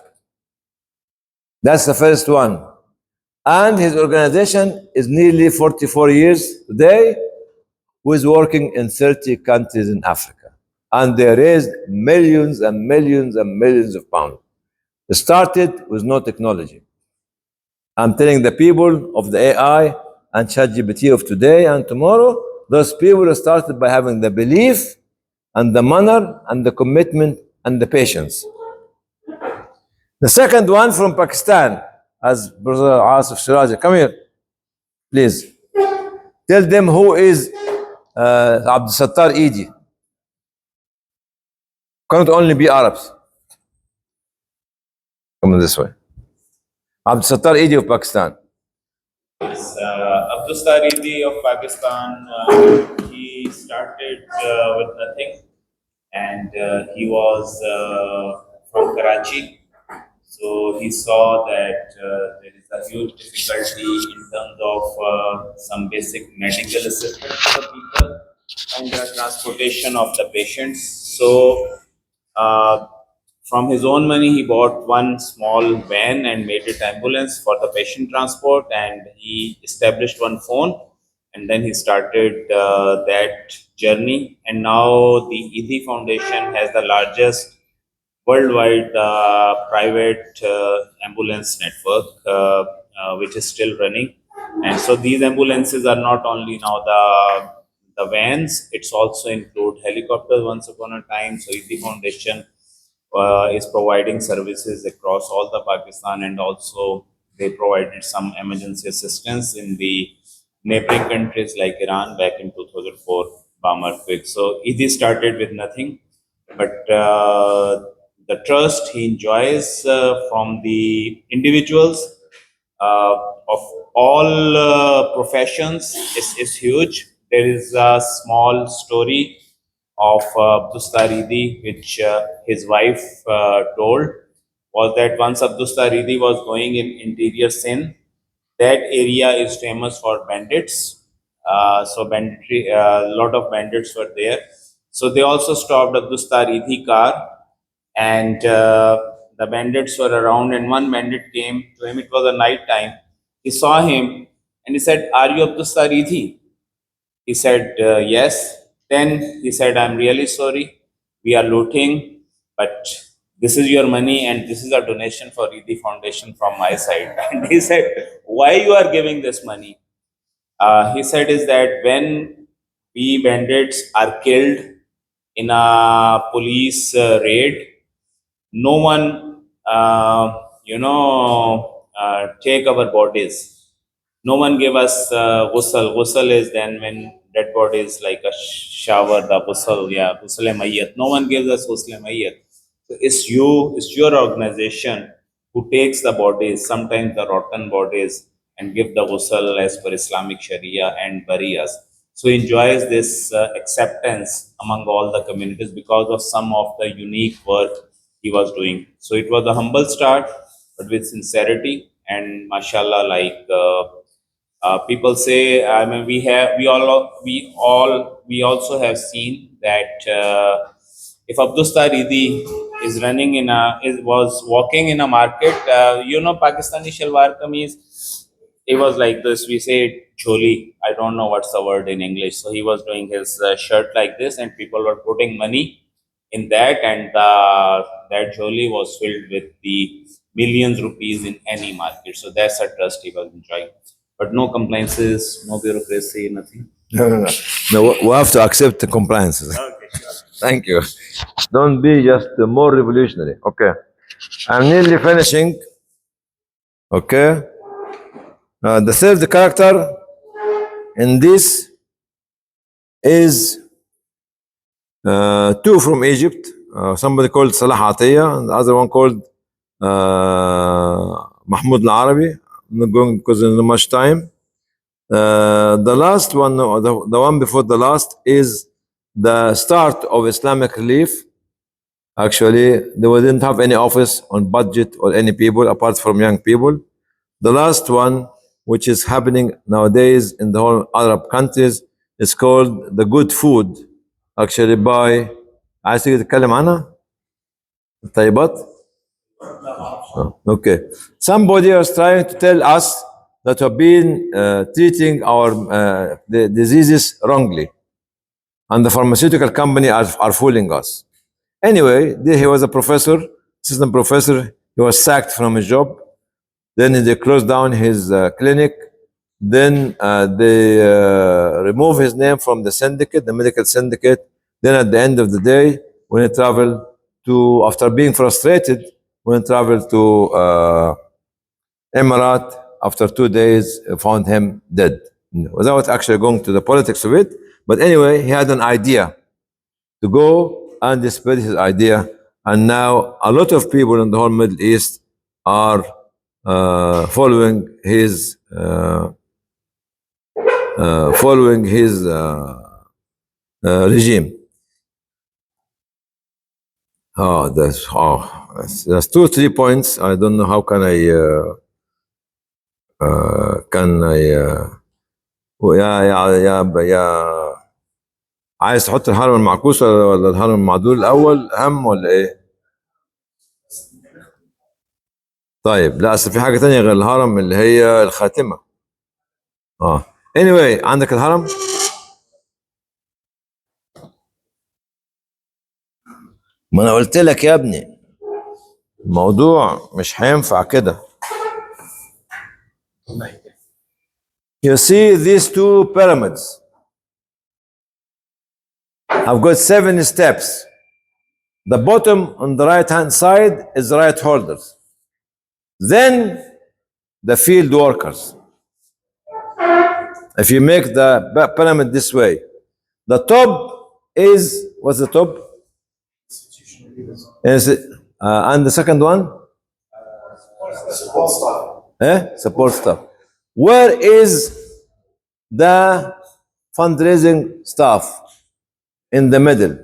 That's the first one. And his organization is nearly 44 years today, who is working in 30 countries in Africa. And they raised millions and millions and millions of pounds. It started with no technology. I'm telling the people of the AI and ChatGPT of today and tomorrow, those people started by having the belief and the manner and the commitment and the patience. The second one from Pakistan, as Brother Asif Siraja, come here, please. Tell them who is Abdul Sattar Idi. Cannot only be Arabs. Come this way. Abdul Sattar Idi of Pakistan. Abdul Staridi of Pakistan, he started with nothing, and he was from Karachi. So he saw that there is a huge difficulty in terms of some basic medical assistance for the people and the transportation of the patients. So uh, from his own money, he bought one small van and made it ambulance for the patient transport, and he established one phone, and then he started that journey. And now the ETHI Foundation has the largest worldwide private ambulance network, which is still running. And so these ambulances are not only now the vans; it's also include helicopters. Once upon a time, so ETHI Foundation is providing services across all the Pakistan, and also they provided some emergency assistance in the neighboring countries like Iran back in 2004 bomb earthquake. So ETHI started with nothing, but the trust he enjoys from the individuals uh, of all professions is huge. There is a small story of Abdustaridi, which his wife told, was that once Abdustaridi was going in interior Sindh, that area is famous for bandits. So banditry, a lot of bandits were there. So they also stopped Abdustaridi car, and the bandits were around, and one bandit came to him. It was a night time. He saw him and he said, "Are you Abdustaridi?" He said, yes. Then he said, "I'm really sorry. We are looting, but this is your money and this is a donation for ED Foundation from my side." And he said, "Why you are giving this money?" He said, "Is that when we bandits are killed in a police raid, no one, take our bodies. No one gave us ghusl. Ghusl is then when dead body is like a shower, the ghusl, yeah, ghusl e mayyat. No one gives us ghusl e mayyat. So it's your organization who takes the bodies, sometimes the rotten bodies, and give the ghusl as per Islamic Sharia and bury us." So he enjoys this acceptance among all the communities because of some of the unique work he was doing. So it was a humble start, but with sincerity, and mashallah, like people say, I mean, we also have seen that if Abdustar Idi is running was walking in a market, Pakistani shalwar kameez, it was like this. We say choli. I don't know what's the word in English. So he was doing his shirt like this, and people were putting money in that, and that choli was filled with the millions rupees in any market. So that's a trust he was enjoying. But no compliances, no bureaucracy, nothing. No, we have to accept the compliances. Okay, sure. Thank you. Don't be just more revolutionary. Okay. I'm nearly finishing. Okay. The third character in this is two from Egypt. Somebody called Salah Atiyah and the other one called Mahmoud Al-Arabi. I'm not going because there's not much time. The last one, no, the one before the last, is the start of Islamic Relief. Actually, they didn't have any office on budget or any people apart from young people. The last one, which is happening nowadays in the whole Arab countries, is called the good food. Actually, by عايز تيجي تتكلم عنها؟ الطيبات؟ Okay. Somebody was trying to tell us that we've been treating our the diseases wrongly, and the pharmaceutical company are fooling us. Anyway, he was a professor, assistant professor. He was sacked from his job. Then they closed down his clinic. Then they remove his name from the syndicate, the medical syndicate. Then at the end of the day, when he traveled to, after being frustrated, when he traveled to Emirat, after 2 days, found him dead. Without actually going to the politics of it. But anyway, he had an idea to go and spread his idea. And now a lot of people in the whole Middle East are following his regime. There's 2 or 3 points. I don't know how can I يا عايز تحط الهرم المعكوس ولا الهرم المعدول الاول اهم ولا ايه؟ طيب لا اصل في حاجه تانية غير الهرم اللي هي الخاتمه. anyway عندك الهرم. ما انا قلت لك يا ابني الموضوع مش هينفع كده. You see these 2 pyramids have got 7 steps. The bottom on the right hand side is the right holders. Then the field workers. If you make the pyramid this way, the top is, what's the top? Is it, and the second one? Support staff. Support staff. Where is the fundraising staff? In the middle.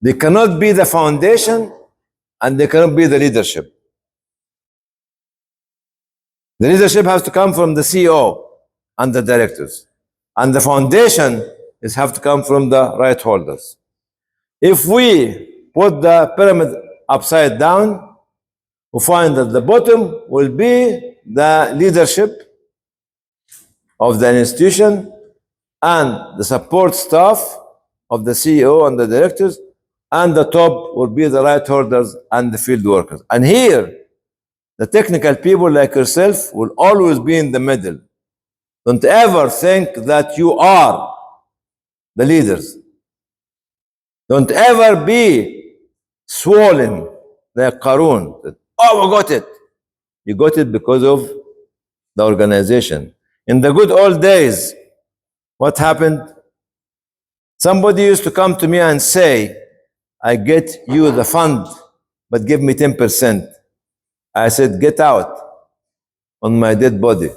They cannot be the foundation and they cannot be the leadership. The leadership has to come from the CEO and the directors. And the foundation have to come from the right holders. If we put the pyramid upside down, we find that the bottom will be the leadership of the institution and the support staff of the CEO and the directors, and the top will be the right holders and the field workers. And here, the technical people like yourself will always be in the middle. Don't ever think that you are the leaders. Don't ever be swollen like Qarun. Oh, we got it. You got it because of the organization. In the good old days, what happened? Somebody used to come to me and say, I get you the fund, but give me 10%. I said, get out on my dead body.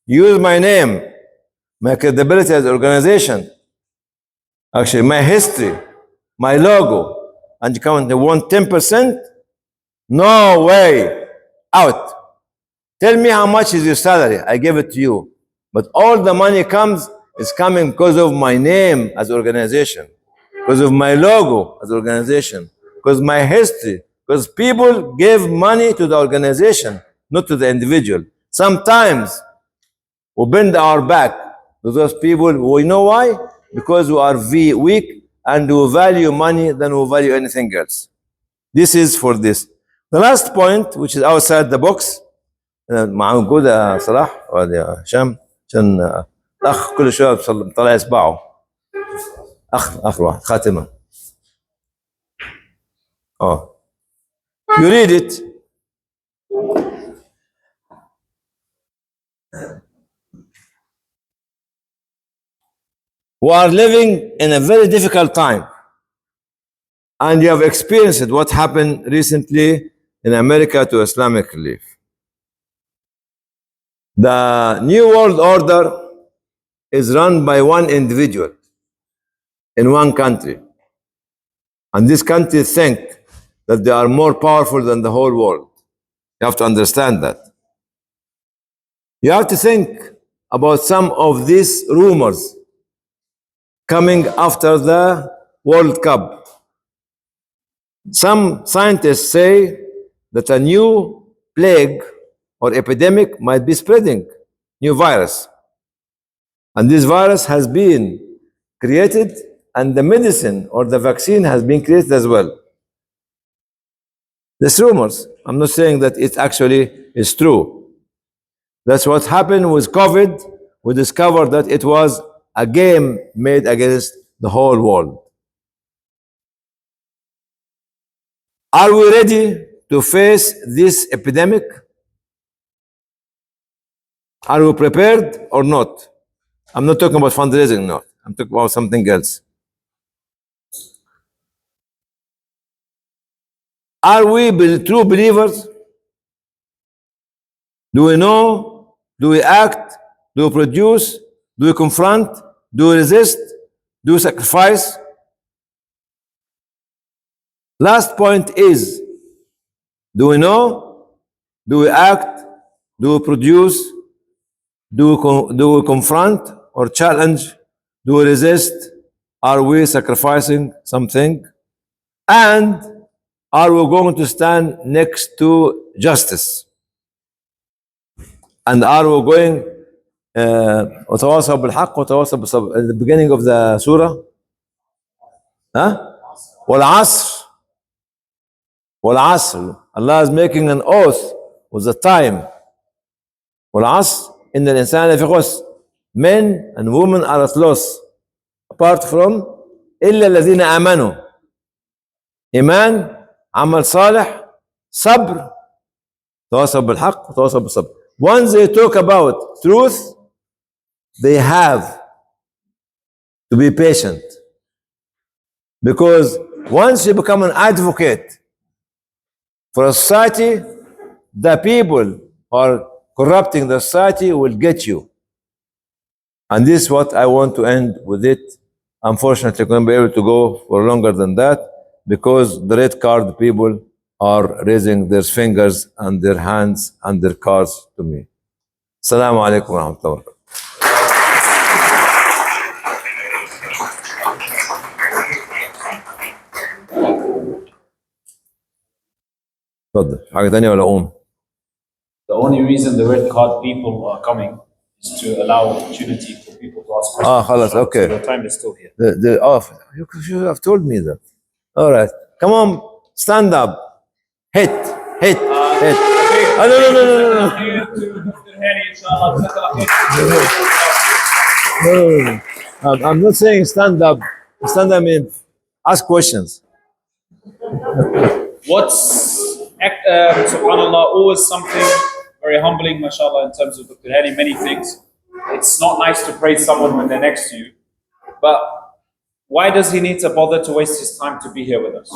Use my name, my credibility as an organization, actually my history, my logo, and you come and you want 10%? No way, out. Tell me how much is your salary, I give it to you. But all the money is coming because of my name as organization, because of my logo as organization, because my history, because people give money to the organization, not to the individual. Sometimes we bend our back to those people. We know why? Because we are weak and we value money than we value anything else. This is for this. The last point, which is outside the box, موجود يا صلاح ولا يا هشام عشان الاخ كل شويه طلع اصبعه. اخ واحد خاتمه. You read it. We are living in a very difficult time. And you have experienced what happened recently in America to Islamic Relief. The New World Order is run by one individual in one country. And this country think that they are more powerful than the whole world. You have to understand that. You have to think about some of these rumors coming after the World Cup. Some scientists say that a new plague or epidemic might be spreading, new virus. And this virus has been created and the medicine or the vaccine has been created as well. There's rumors. I'm not saying that it actually is true. That's what happened with COVID. We discovered that it was a game made against the whole world. Are we ready to face this epidemic? Are we prepared or not? I'm not talking about fundraising now. I'm talking about something else. Are we true believers? Do we know? Do we act? Do we produce? Do we confront? Do we resist? Do we sacrifice? Last point is, do we know? Do we act? Do we produce? Do we confront or challenge? Do we resist? Are we sacrificing something? And are we going to stand next to justice? And are we going وتواصوا بالحق وتواصوا بالصبر at the beginning of the surah? والعصر Allah is making an oath with the time. والعصر إن الإنسان لفي خسر. Men and women are at loss apart from إلا الذين آمنوا. إيمان, عمل صالح, صبر, تواصوا بالحق وتواصوا بالصبر. Once they talk about truth, they have to be patient. Because once you become an advocate for a society, the people who are corrupting the society will get you. And this is what I want to end with it. Unfortunately, I couldn't be able to go for longer than that because the red card people are raising their fingers and their hands and their cards to me. Assalamu alaikum wa rahmatullahi wa barakatuh. تفضل حاجة تانية ولا أقوم؟ The only reason the red card people are coming is to allow opportunity for people to ask questions. خلاص, okay. So your time is still here. You should have told me that. All right. Come on, stand up. Hit. No. I'm not saying stand up. Stand up means ask questions. What's, subhanAllah, always something very humbling, mashallah, in terms of Dr. Hani, many things. It's not nice to praise someone when they're next to you, but why does he need to bother to waste his time to be here with us?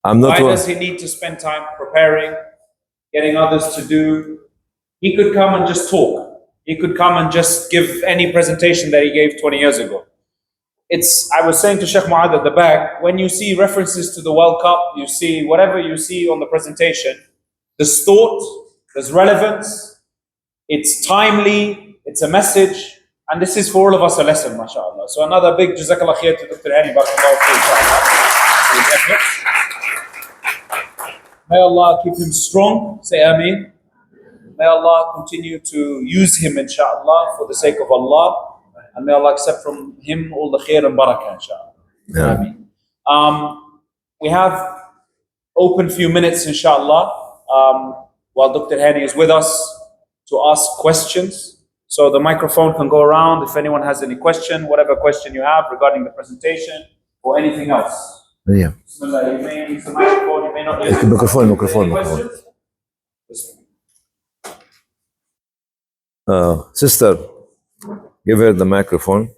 Why does he need to spend time preparing, getting others to do? He could come and just talk. He could come and just give any presentation that he gave 20 years ago. I was saying to Sheikh Mu'adh at the back, when you see references to the World Cup, you see whatever you see on the presentation, there's thought, there's relevance, it's timely, it's a message, and this is for all of us a lesson, mashallah. So another big jazakallah khair to Dr. Hani, barakallahu fi, May Allah keep him strong, say Ameen. May Allah continue to use him, inshallah, for the sake of Allah. And may Allah accept from him all the khair and barakah, inshallah. Yeah. Ameen. We have open few minutes, inshallah, while Dr. Hani is with us to ask questions. So the microphone can go around if anyone has any question, whatever question you have regarding the presentation or anything else. Yeah. Bismillah, you may use the microphone, you may not use it. Microphone. Sister, give her the microphone.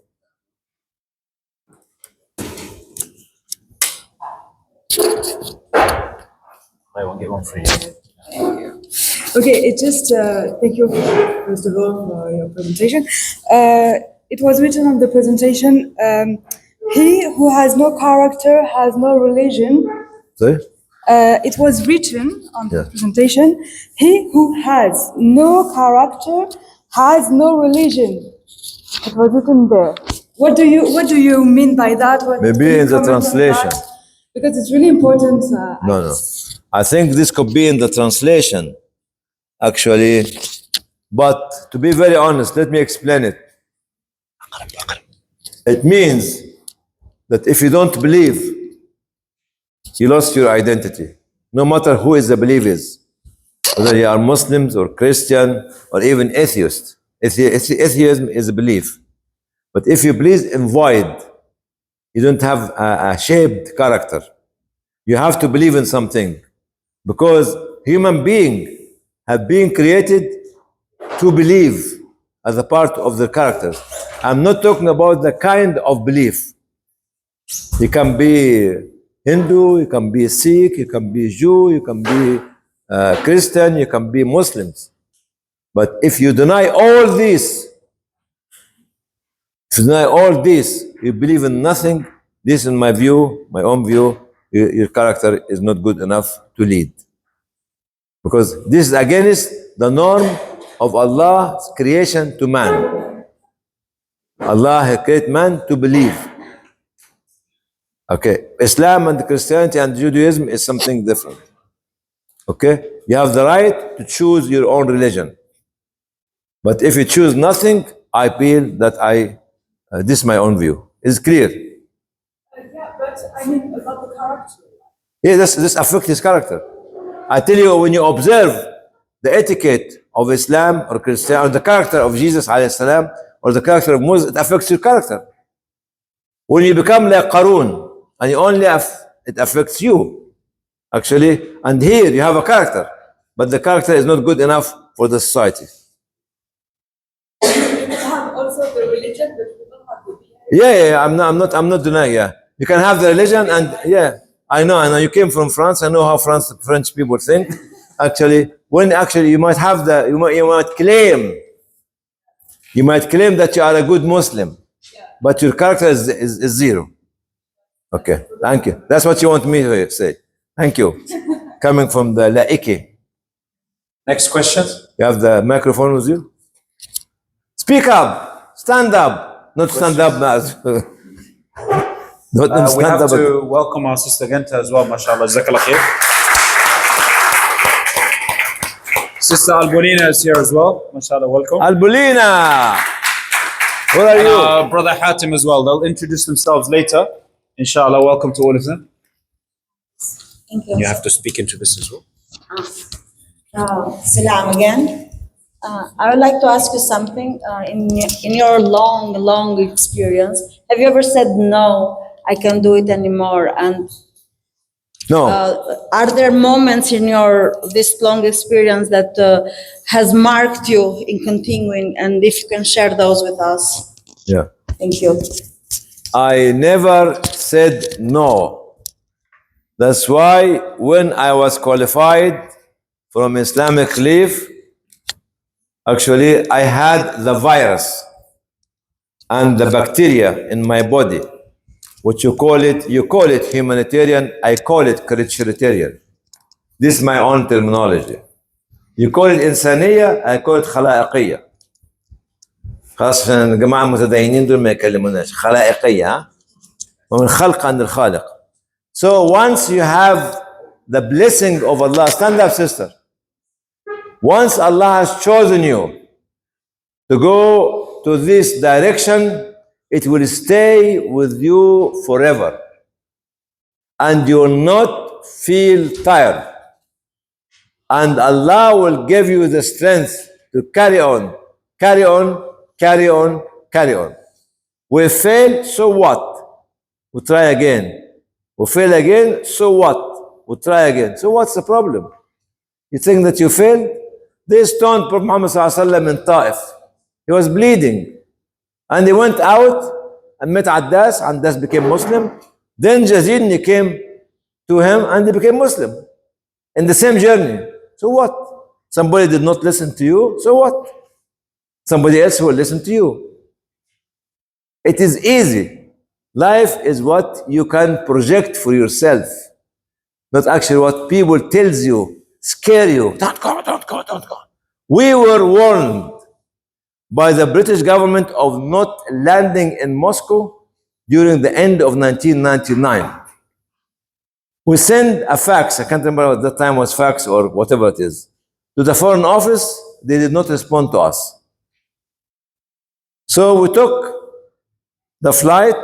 I won't get one for you. Okay, it just thank you first of all for your presentation. It was written on the presentation, he who has no character has no religion. Sorry? It was written on the presentation, he who has no character has no religion. It was written there. What do you mean by that? Maybe in the translation. Because it's really important. No. I think this could be in the translation, actually. But to be very honest, let me explain it. It means that if you don't believe, you lost your identity. No matter who is the believers, whether you are Muslims or Christian or even atheists. Atheism is a belief. But if you believe in void, you don't have a shaped character. You have to believe in something, because human beings have been created to believe as a part of their characters. I'm not talking about the kind of belief. You can be Hindu, you can be Sikh, you can be Jew, you can be Christian, you can be Muslims. But if you deny all this, you believe in nothing, this in my view, my own view, your character is not good enough to lead. Because this is against the norm of Allah's creation to man. Allah has created man to believe. Okay, Islam and Christianity and Judaism is something different. Okay, you have the right to choose your own religion. But if you choose nothing, I feel that this is my own view. It's clear. Yeah, but I mean about the character. Yeah, this affects his character. I tell you, when you observe the etiquette of Islam or Christianity, or the character of Jesus alayhi salam, or the character of Moses, it affects your character. When you become like Qarun, and you only it affects you, actually. And here you have a character, but the character is not good enough for the society. Also the religion, but we don't have the behavior. Yeah, I'm not denying. Yeah, you can have the religion, and yeah, I know. You came from France. I know how French people think. Actually, you might have you might claim that you are a good Muslim, but your character is zero. Okay, thank you. That's what you want me to say. Thank you. Coming from the Laiki. Next question. You have the microphone with you? Speak up. Stand up. Not stand up. Not We stand have up. to welcome our sister Genta as well, mashallah. Jazakallah khair. Sister Albolina is here as well, mashallah. Welcome. Albolina. Where are you? Brother Hatim as well. They'll introduce themselves later. Inshallah, welcome to all of them. Thank you. You have to speak into this as well. Salam again. I would like to ask you something. In your long experience, have you ever said, no, I can't do it anymore? And No. are there moments in this long experience that has marked you in continuing? And if you can share those with us. Yeah. Thank you. I never said no. That's why when I was qualified from Islamic Relief, actually I had the virus and the bacteria in my body, which you call it humanitarian, I call it Christianitarian. This is my own terminology. You call it إنسانية, I call it خلائقية. خلاص عشان الجماعة المتدينين دول ما يكلموناش خلائقية ومن خلق عند الخالق. So once you have the blessing of Allah, stand up sister. Once Allah has chosen you to go to this direction, it will stay with you forever. And you will not feel tired. And Allah will give you the strength to carry on, carry on, carry on, carry on. We fail, so what? We try again. We fail again, so what? We try again. So what's the problem? You think that you failed? They stoned Prophet Muhammad ﷺ in Ta'if. He was bleeding. And he went out and met Addas. Addas became Muslim. Then Jazini came to him and he became Muslim. In the same journey. So what? Somebody did not listen to you, so what? Somebody else will listen to you. It is easy. Life is what you can project for yourself. Not actually what people tells you, scare you. Don't go, don't go, don't go. We were warned by the British government of not landing in Moscow during the end of 1999. We sent a fax, I can't remember at that time was fax or whatever it is, to the Foreign Office. They did not respond to us. So we took the flight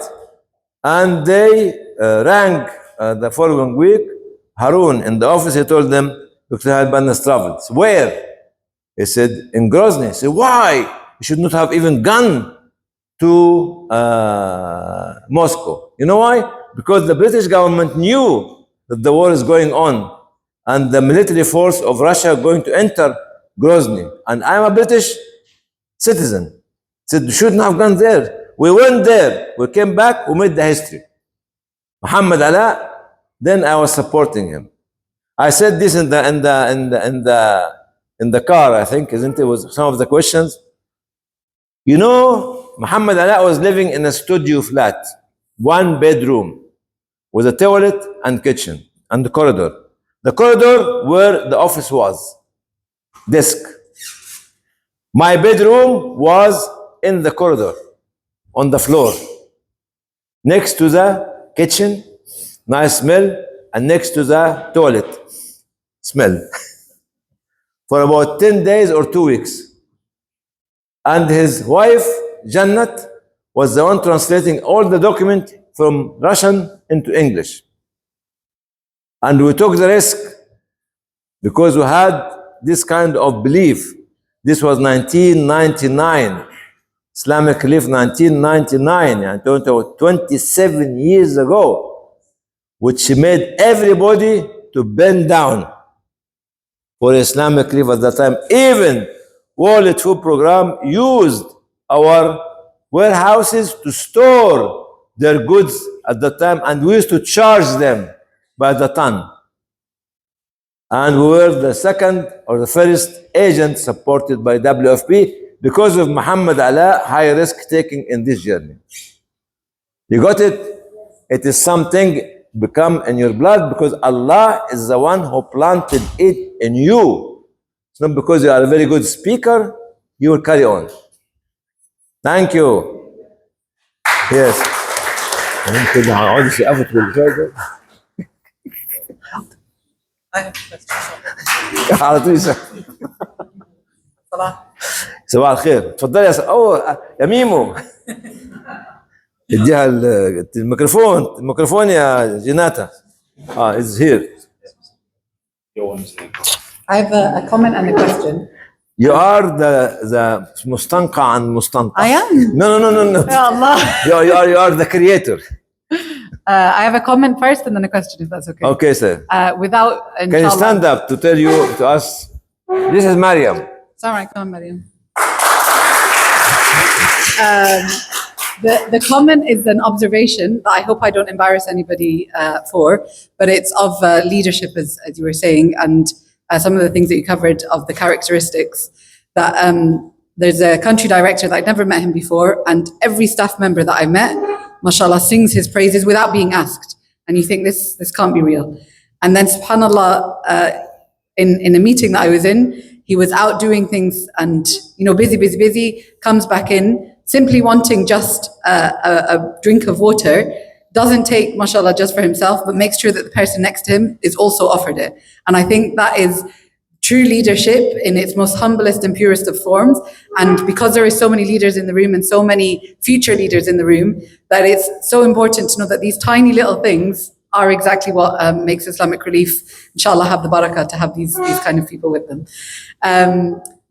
and they rang the following week. Harun in the office, he told them, Dr. Halban has traveled. So where? He said, in Grozny. He said, why? You should not have even gone to Moscow. You know why? Because the British government knew that the war is going on and the military force of Russia going to enter Grozny. And I'm a British citizen. Said, you shouldn't have gone there. We went there. We came back. We made the history. Muhammad Ala, then I was supporting him. I said this in the car, I think, isn't it? Was some of the questions. You know, Muhammad Ala was living in a studio flat, 1 bedroom, with a toilet and kitchen and the corridor. The corridor where the office was, desk. My bedroom was in the corridor, on the floor, next to the kitchen, nice smell, and next to the toilet, smell, for about 10 days or 2 weeks. And his wife, Jannat, was the one translating all the document from Russian into English. And we took the risk because we had this kind of belief. This was 1999, Islamic Relief 1999, and 27 years ago, which made everybody to bend down for Islamic Relief at that time. Even World Food Program used our warehouses to store their goods at the time, and we used to charge them by the ton. And we were the second or the first agent supported by WFP because of Muhammad Ala high risk taking in this journey. You got it? It is something become in your blood because Allah is the one who planted it in you. It's not because you are a very good speaker, you will carry on. Thank you. Yes. على طول صباح الخير تفضلي يا ميمو اديها الميكروفون يا جيناتا is here. I have a comment and a question. You are the مستنقع عن مستنقع. I am. No. Ya Allah. You are the creator. I have a comment first and then a question, if that's okay. Okay, sir. Without, Can you inshallah. stand up to tell you to us? This is Mariam. Sorry, come on, Mariam. The comment is an observation that I hope I don't embarrass anybody for, but it's of leadership, as you were saying, and some of the things that you covered of the characteristics that there's a country director that I'd never met him before, and every staff member that I met, mashallah, sings his praises without being asked. And you think this can't be real. And then subhanAllah, in a meeting that I was in, he was out doing things and, busy, comes back in, simply wanting just a drink of water, doesn't take, mashallah, just for himself, but makes sure that the person next to him is also offered it. And I think that is true leadership in its most humblest and purest of forms. And because there are so many leaders in the room and so many future leaders in the room, that it's so important to know that these tiny little things are exactly what makes Islamic Relief, inshallah, have the barakah to have these kind of people with them.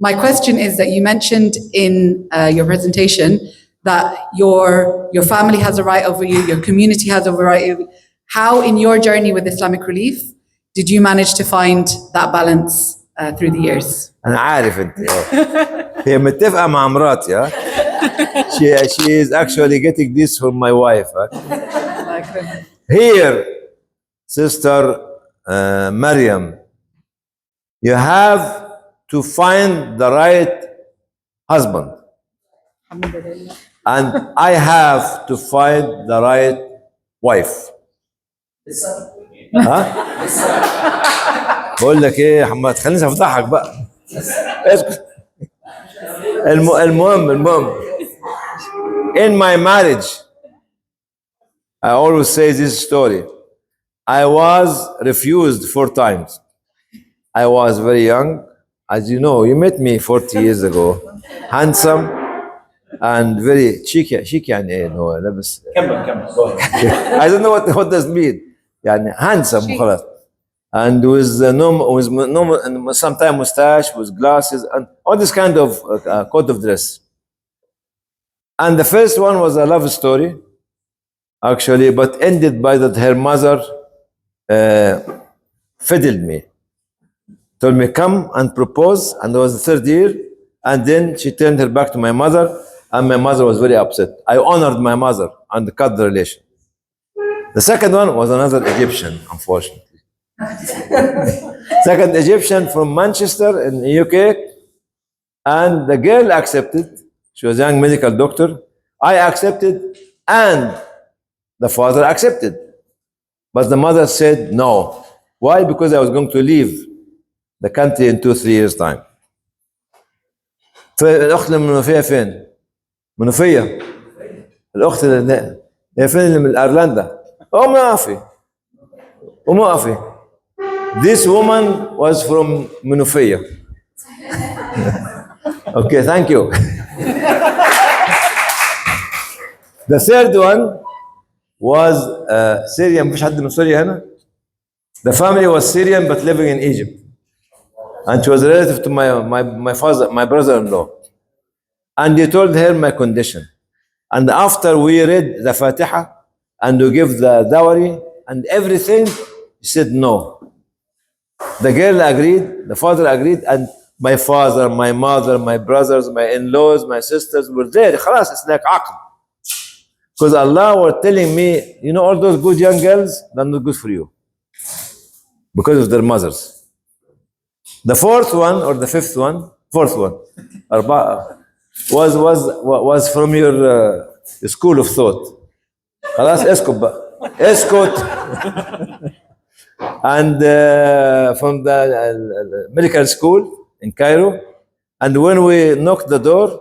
My question is that you mentioned in your presentation that your family has a right over you, your community has a right over you. How, in your journey with Islamic Relief, did you manage to find that balance through the years? أنا عارف أنت. هي متفقة مع مراتي. She is actually getting this from my wife. Here, Sister Maryam, you have to find the right husband. And I have to find the right wife. بقول لك ايه يا حماد خليني افضحك بقى. اسكت. المهم in my marriage I always say this story. I was refused 4 times. I was very young. As you know, you met me 40 years ago. Handsome and very cheeky يعني ايه هو لابس كمل I don't know what does mean يعني handsome خلاص and with sometimes mustache with glasses and all this kind of code of dress. And the first one was a love story actually, but ended by that her mother fiddled me. Told me, come and propose, and it was the third year. And then she turned her back to my mother, and my mother was very upset. I honored my mother and cut the relation. The second one was another Egyptian, unfortunately. Second Egyptian from Manchester in the UK, and the girl accepted. She was a young medical doctor. I accepted, and the father accepted. But the mother said no. Why? Because I was going to leave the country in 2-3 years time. فالأخت المنوفية فين؟ منوفية. الأخت اللي هي فين اللي من أيرلندا؟ ما في. This woman was from Munufia. Okay, thank you. The third one was Syrian. مفيش حد من سوريا هنا. The family was Syrian but living in Egypt, and she was a relative to my father, my brother-in-law. And he told her my condition. And after we read the Fatiha and we give the dowry and everything, she said no. The girl agreed, the father agreed, and my father, my mother, my brothers, my in-laws, my sisters were there. خلاص, it's like عقد. Because Allah was telling me, you know, all those good young girls, they're not good for you. Because of their mothers. The fourth one or the fourth one, was from your school of thought. خلاص, اسكت بقى. اسكت. And from the medical school in Cairo. And when we knocked the door,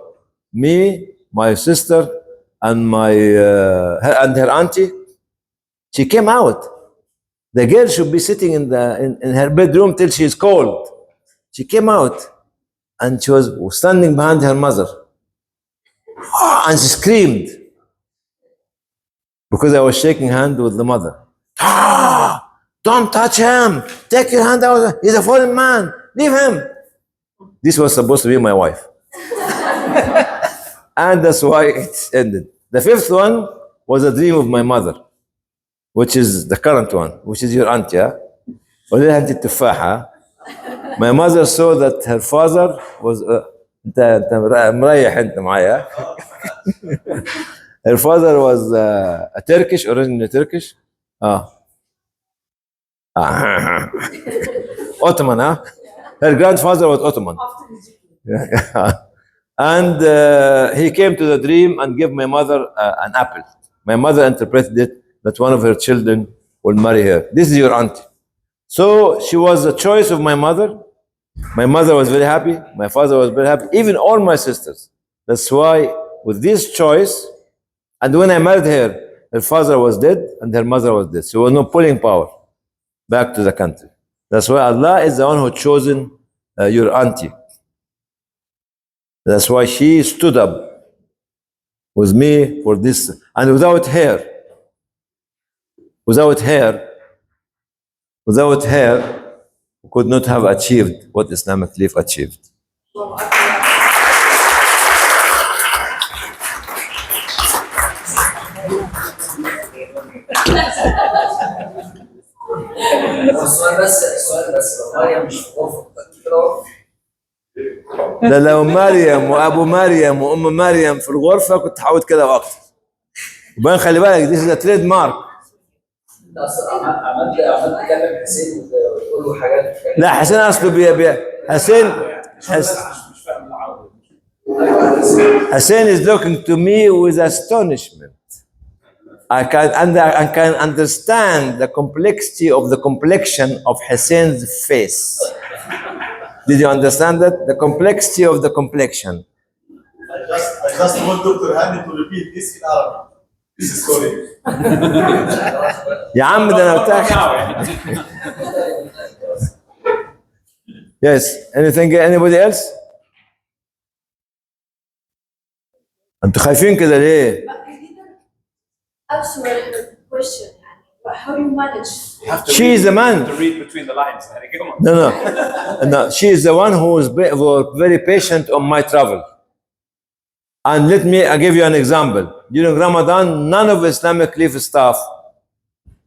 me, my sister, and her auntie, she came out. The girl should be sitting in her bedroom till she's cold. She came out, and she was standing behind her mother, and she screamed because I was shaking hand with the mother. Don't touch him! Take your hand out! He's a foreign man! Leave him! This was supposed to be my wife. And that's why it ended. The fifth one was a dream of my mother, which is the current one, which is your auntie. قولي أنت التفاحة. My mother saw that her father was أنت مريح أنت معايا. Her father was a Turkish, originally Turkish. Ottoman, huh? Her grandfather was Ottoman. And he came to the dream and gave my mother an apple. My mother interpreted it that one of her children will marry her. This is your auntie. So she was a choice of my mother. My mother was very happy. My father was very happy. Even all my sisters. That's why with this choice, and when I married her, her father was dead and her mother was dead. So there was no pulling power back to the country. That's why Allah is the one who chosen your auntie. That's why she stood up with me for this. And without her, we could not have achieved what Islamic Relief achieved. السؤال بس مريم مش في غرفة كده. ده لو مريم وابو مريم وام مريم في الغرفه كنت هقعد كده واكتر. وبين خلي بالك دي is a trade mark. عملت كلام حسين وتقول له حاجات. لا حسين اصله حسين is looking to me with astonishment. I can understand the complexity of the complexion of Hussein's face. Did you understand that? The complexity of the complexion. I just want Dr. Hani to repeat this in Arabic. This is correct. يا عم ده انا بتاعك. Yes. Anybody else? انتوا خايفين كده ليه؟ Answer the question. How do you manage? She is the man. To read between the lines. Come on. No. She is the one who is very patient on my travel. And I'll give you an example. During Ramadan, none of Islamic Relief staff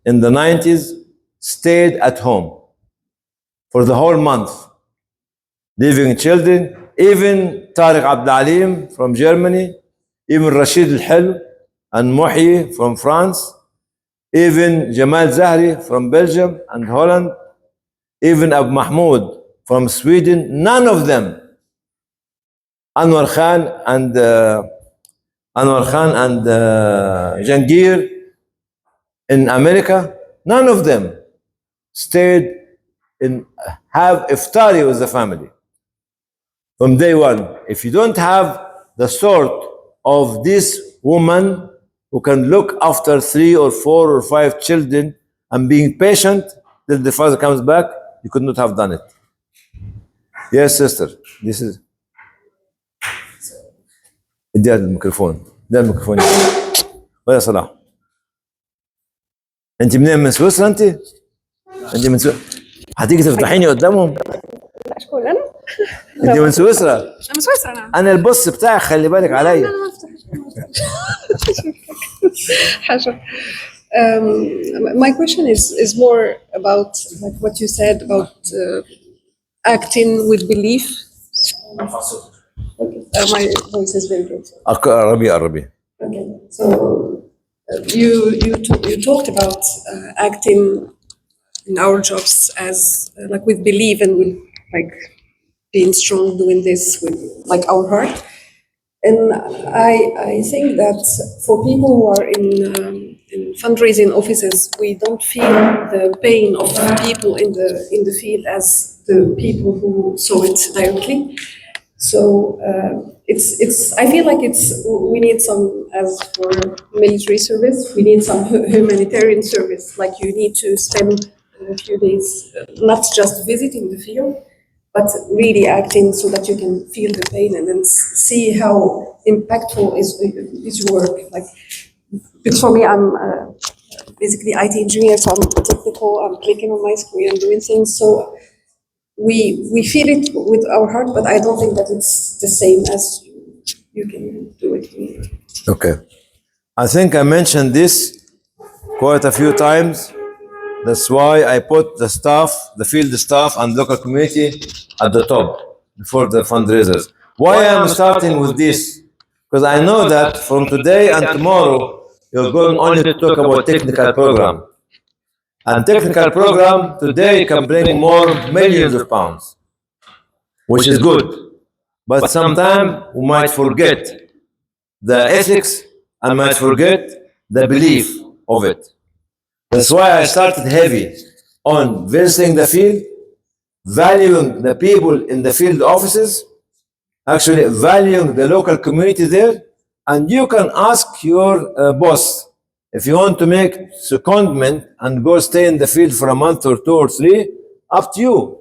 in the 90s stayed at home for the whole month, leaving children. Even Tariq Abdalim from Germany, even Rashid Al-Hel and Muhi from France, even Jamal Zahri from Belgium and Holland, even Abu Mahmoud from Sweden, none of them, Anwar Khan and Jangir in America, none of them stayed in have iftari with the family from day one. If you don't have the sort of this woman who can look after 3 or 4 or 5 children and being patient till the father comes back, you could not have done it. Yes, sister. This is. اديها الميكروفون. ده الميكروفون. ويا صلاح. انت منين، من سويسرا انت؟ انت من سويسرا. هتيجي تفضحيني قدامهم؟ اشكون انا؟ انت من سويسرا؟ انا من سويسرا نعم. انا البص بتاعك خلي بالك عليا. لا ما حاجة. My question is more about like what you said about acting with belief. Okay. My voice is very good. قربي. Okay. So you talked about acting in our jobs as like with belief and with like being strong, doing this with like our heart. And I think that for people who are in fundraising offices, we don't feel the pain of the people in the field as the people who saw it directly. So it's I feel like we need some, as for military service, we need some humanitarian service. Like you need to spend a few days not just visiting the field, but really acting so that you can feel the pain and then see how impactful is your work. Like, because for me, I'm basically IT engineer, so I'm technical. I'm clicking on my screen and doing things. So we feel it with our heart, but I don't think that it's the same as you can do it. Okay. I think I mentioned this quite a few times. That's why I put the staff, the field staff and local community at the top before the fundraisers. Why I'm starting with this? Because I know that from today and tomorrow, you're going only to talk about technical program. And technical program today can bring more millions of pounds, which is good. But sometimes we might forget the ethics and might forget the belief of it. That's why I started heavy on visiting the field, valuing the people in the field offices, actually valuing the local community there, and you can ask your boss if you want to make secondment and go stay in the field for a month or 2 or 3, up to you.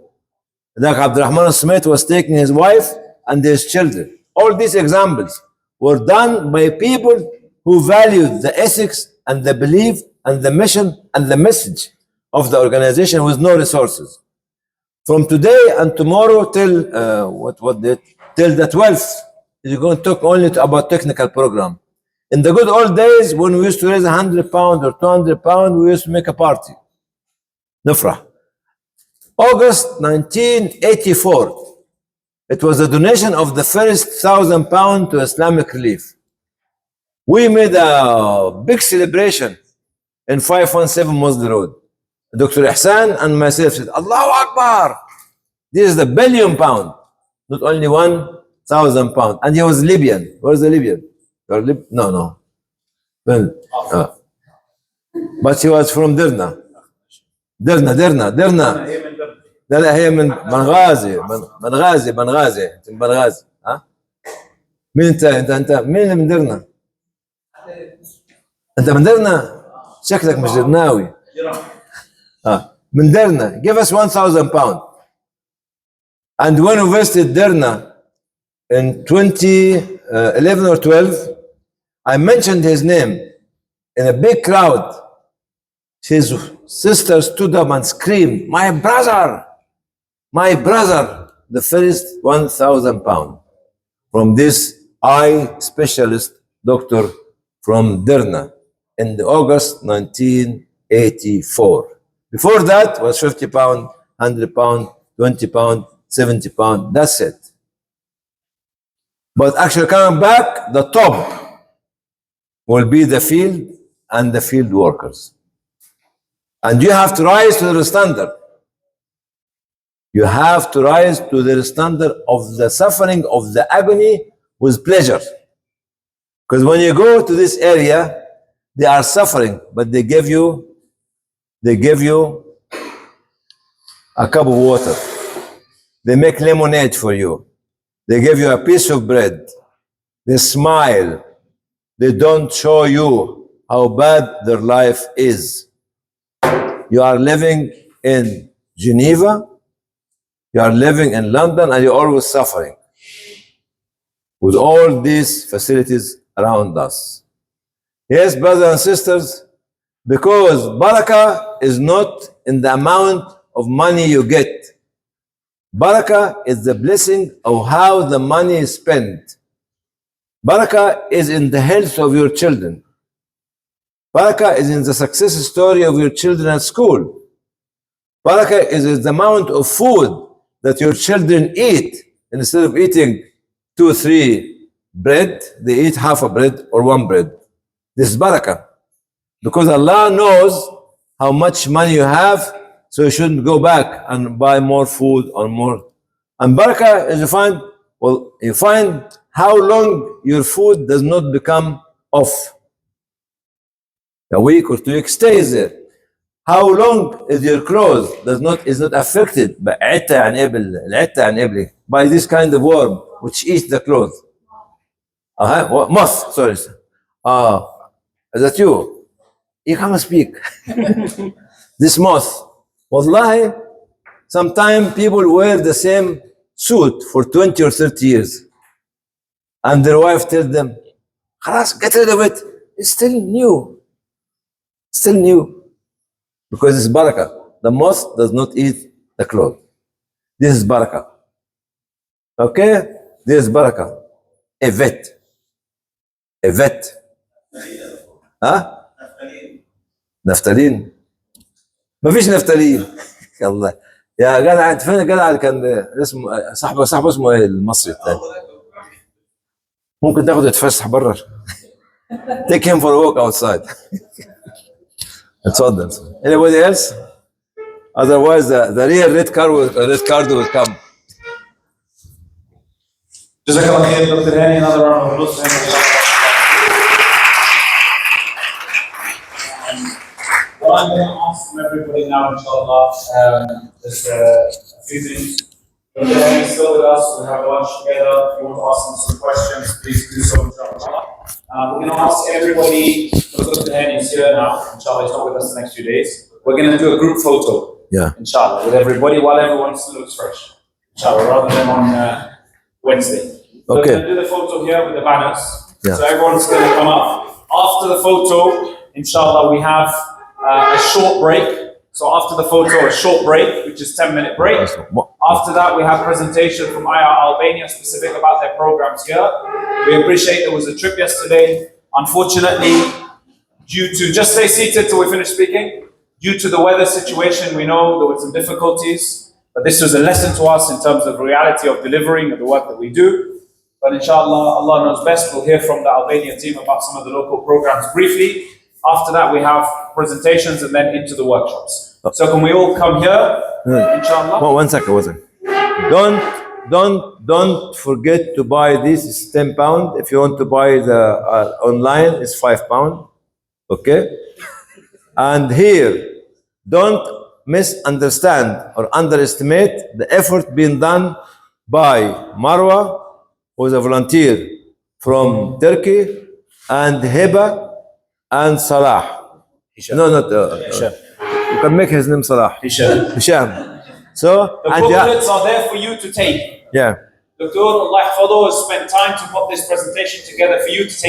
Like Abdurrahman Smith was taking his wife and his children. All these examples were done by people who valued the ethics and the belief and the mission and the message of the organization with no resources. From today and tomorrow till till the 12th, you're going to talk only about technical program. In the good old days, when we used to raise £100 or £200, we used to make a party. نفرح. August 1984, it was a donation of the first £1,000 to Islamic Relief. We made a big celebration in 517 Mosley Road. Dr. Ihsan and myself said, Allahu Akbar! This is the £1 billion, not only £1,000. And he was Libyan. Where's the Libyan? No. Well, but he was from Derna. لا هي من بنغازي. ها؟ مين انت مين من درنا؟ انت من درنا؟ شكلك مش درناوي. من Derna, give us £1,000. And when we visited Derna in 2011 or 12, I mentioned his name in a big crowd. His sister stood up and screamed, my brother, the first £1,000 from this eye specialist doctor from Derna in August 1984. Before that was 50 pound, 100 pound, 20 pound, 70 pound. That's it. But actually coming back, the top will be the field and the field workers. And you have to rise to their standard. You have to rise to their standard of the suffering, of the agony with pleasure. Because when you go to this area, they are suffering, but they give you a cup of water. They make lemonade for you. They give you a piece of bread. They smile. They don't show you how bad their life is. You are living in Geneva, you are living in London, and you're always suffering with all these facilities around us. Yes, brothers and sisters, because barakah is not in the amount of money you get. Barakah is the blessing of how the money is spent. Barakah is in the health of your children. Barakah is in the success story of your children at school. Barakah is in the amount of food that your children eat. Instead of eating 2 or 3 bread, they eat half a bread or 1 bread. This is barakah. Because Allah knows how much money you have, so you shouldn't go back and buy more food or more. And barakah is you find how long your food does not become off. A week or 2 weeks stays there. How long is your clothes is not affected by by this kind of worm which eats the clothes. Moth, sorry. Is that you? You can't speak. This moth. Wallahi, sometimes people wear the same suit for 20 or 30 years. And their wife tells them, "Khalas, get rid of it. It's still new. Still new." Because it's barakah. The moth does not eat the cloth. This is barakah. Okay? This is barakah. A vet. A vet. Huh? نفتالين. ما فيش نفتالين. الله. يا جدع انت فين الجدع اللي كان اسمه صاحبه اسمه ايه المصري الثاني؟ ممكن تاخده يتفسح بره. Take him for a walk outside. اتفضل. Anybody else? Otherwise the real red card will come. Jazakallah khair, Dr. Hani, another round of applause for him. Well, I'm going to ask from everybody now, inshallah, there's a few things. Dr. Hani is still with us, we'll have lunch together. If you want to ask him some questions, please do so, inshallah. We're going to ask everybody, Dr. Hani is here now, inshallah, he's not with us the next few days. We're going to do a group photo, inshallah, with everybody while everyone still looks fresh, inshallah, rather than on Wednesday. So we're going to do the photo here with the banners. So everyone's going to come up. After the photo, inshallah, we have a short break. So after the photo, a short break, which is 10-minute break. After that, we have presentation from IR Albania specific about their programs here. We appreciate there was a trip yesterday. Unfortunately, due to, just stay seated till we finish speaking. Due to the weather situation, we know there were some difficulties, but this was a lesson to us in terms of reality of delivering of the work that we do. But inshallah, Allah knows best. We'll hear from the Albanian team about some of the local programs briefly. After that, we have presentations and then into the workshops. So can we all come here, inshallah? Well, one second. Don't forget to buy this. It's 10 pound. If you want to buy the online, it's 5 pound. Okay? And here, don't misunderstand or underestimate the effort being done by Marwa, who is a volunteer from Turkey, and Heba and Salah. No, not Hisham. You can make his name Salah. Hisham. So, the booklets are there for you to take. Yeah. Dr. Allah has spent time to put this presentation together for you to take.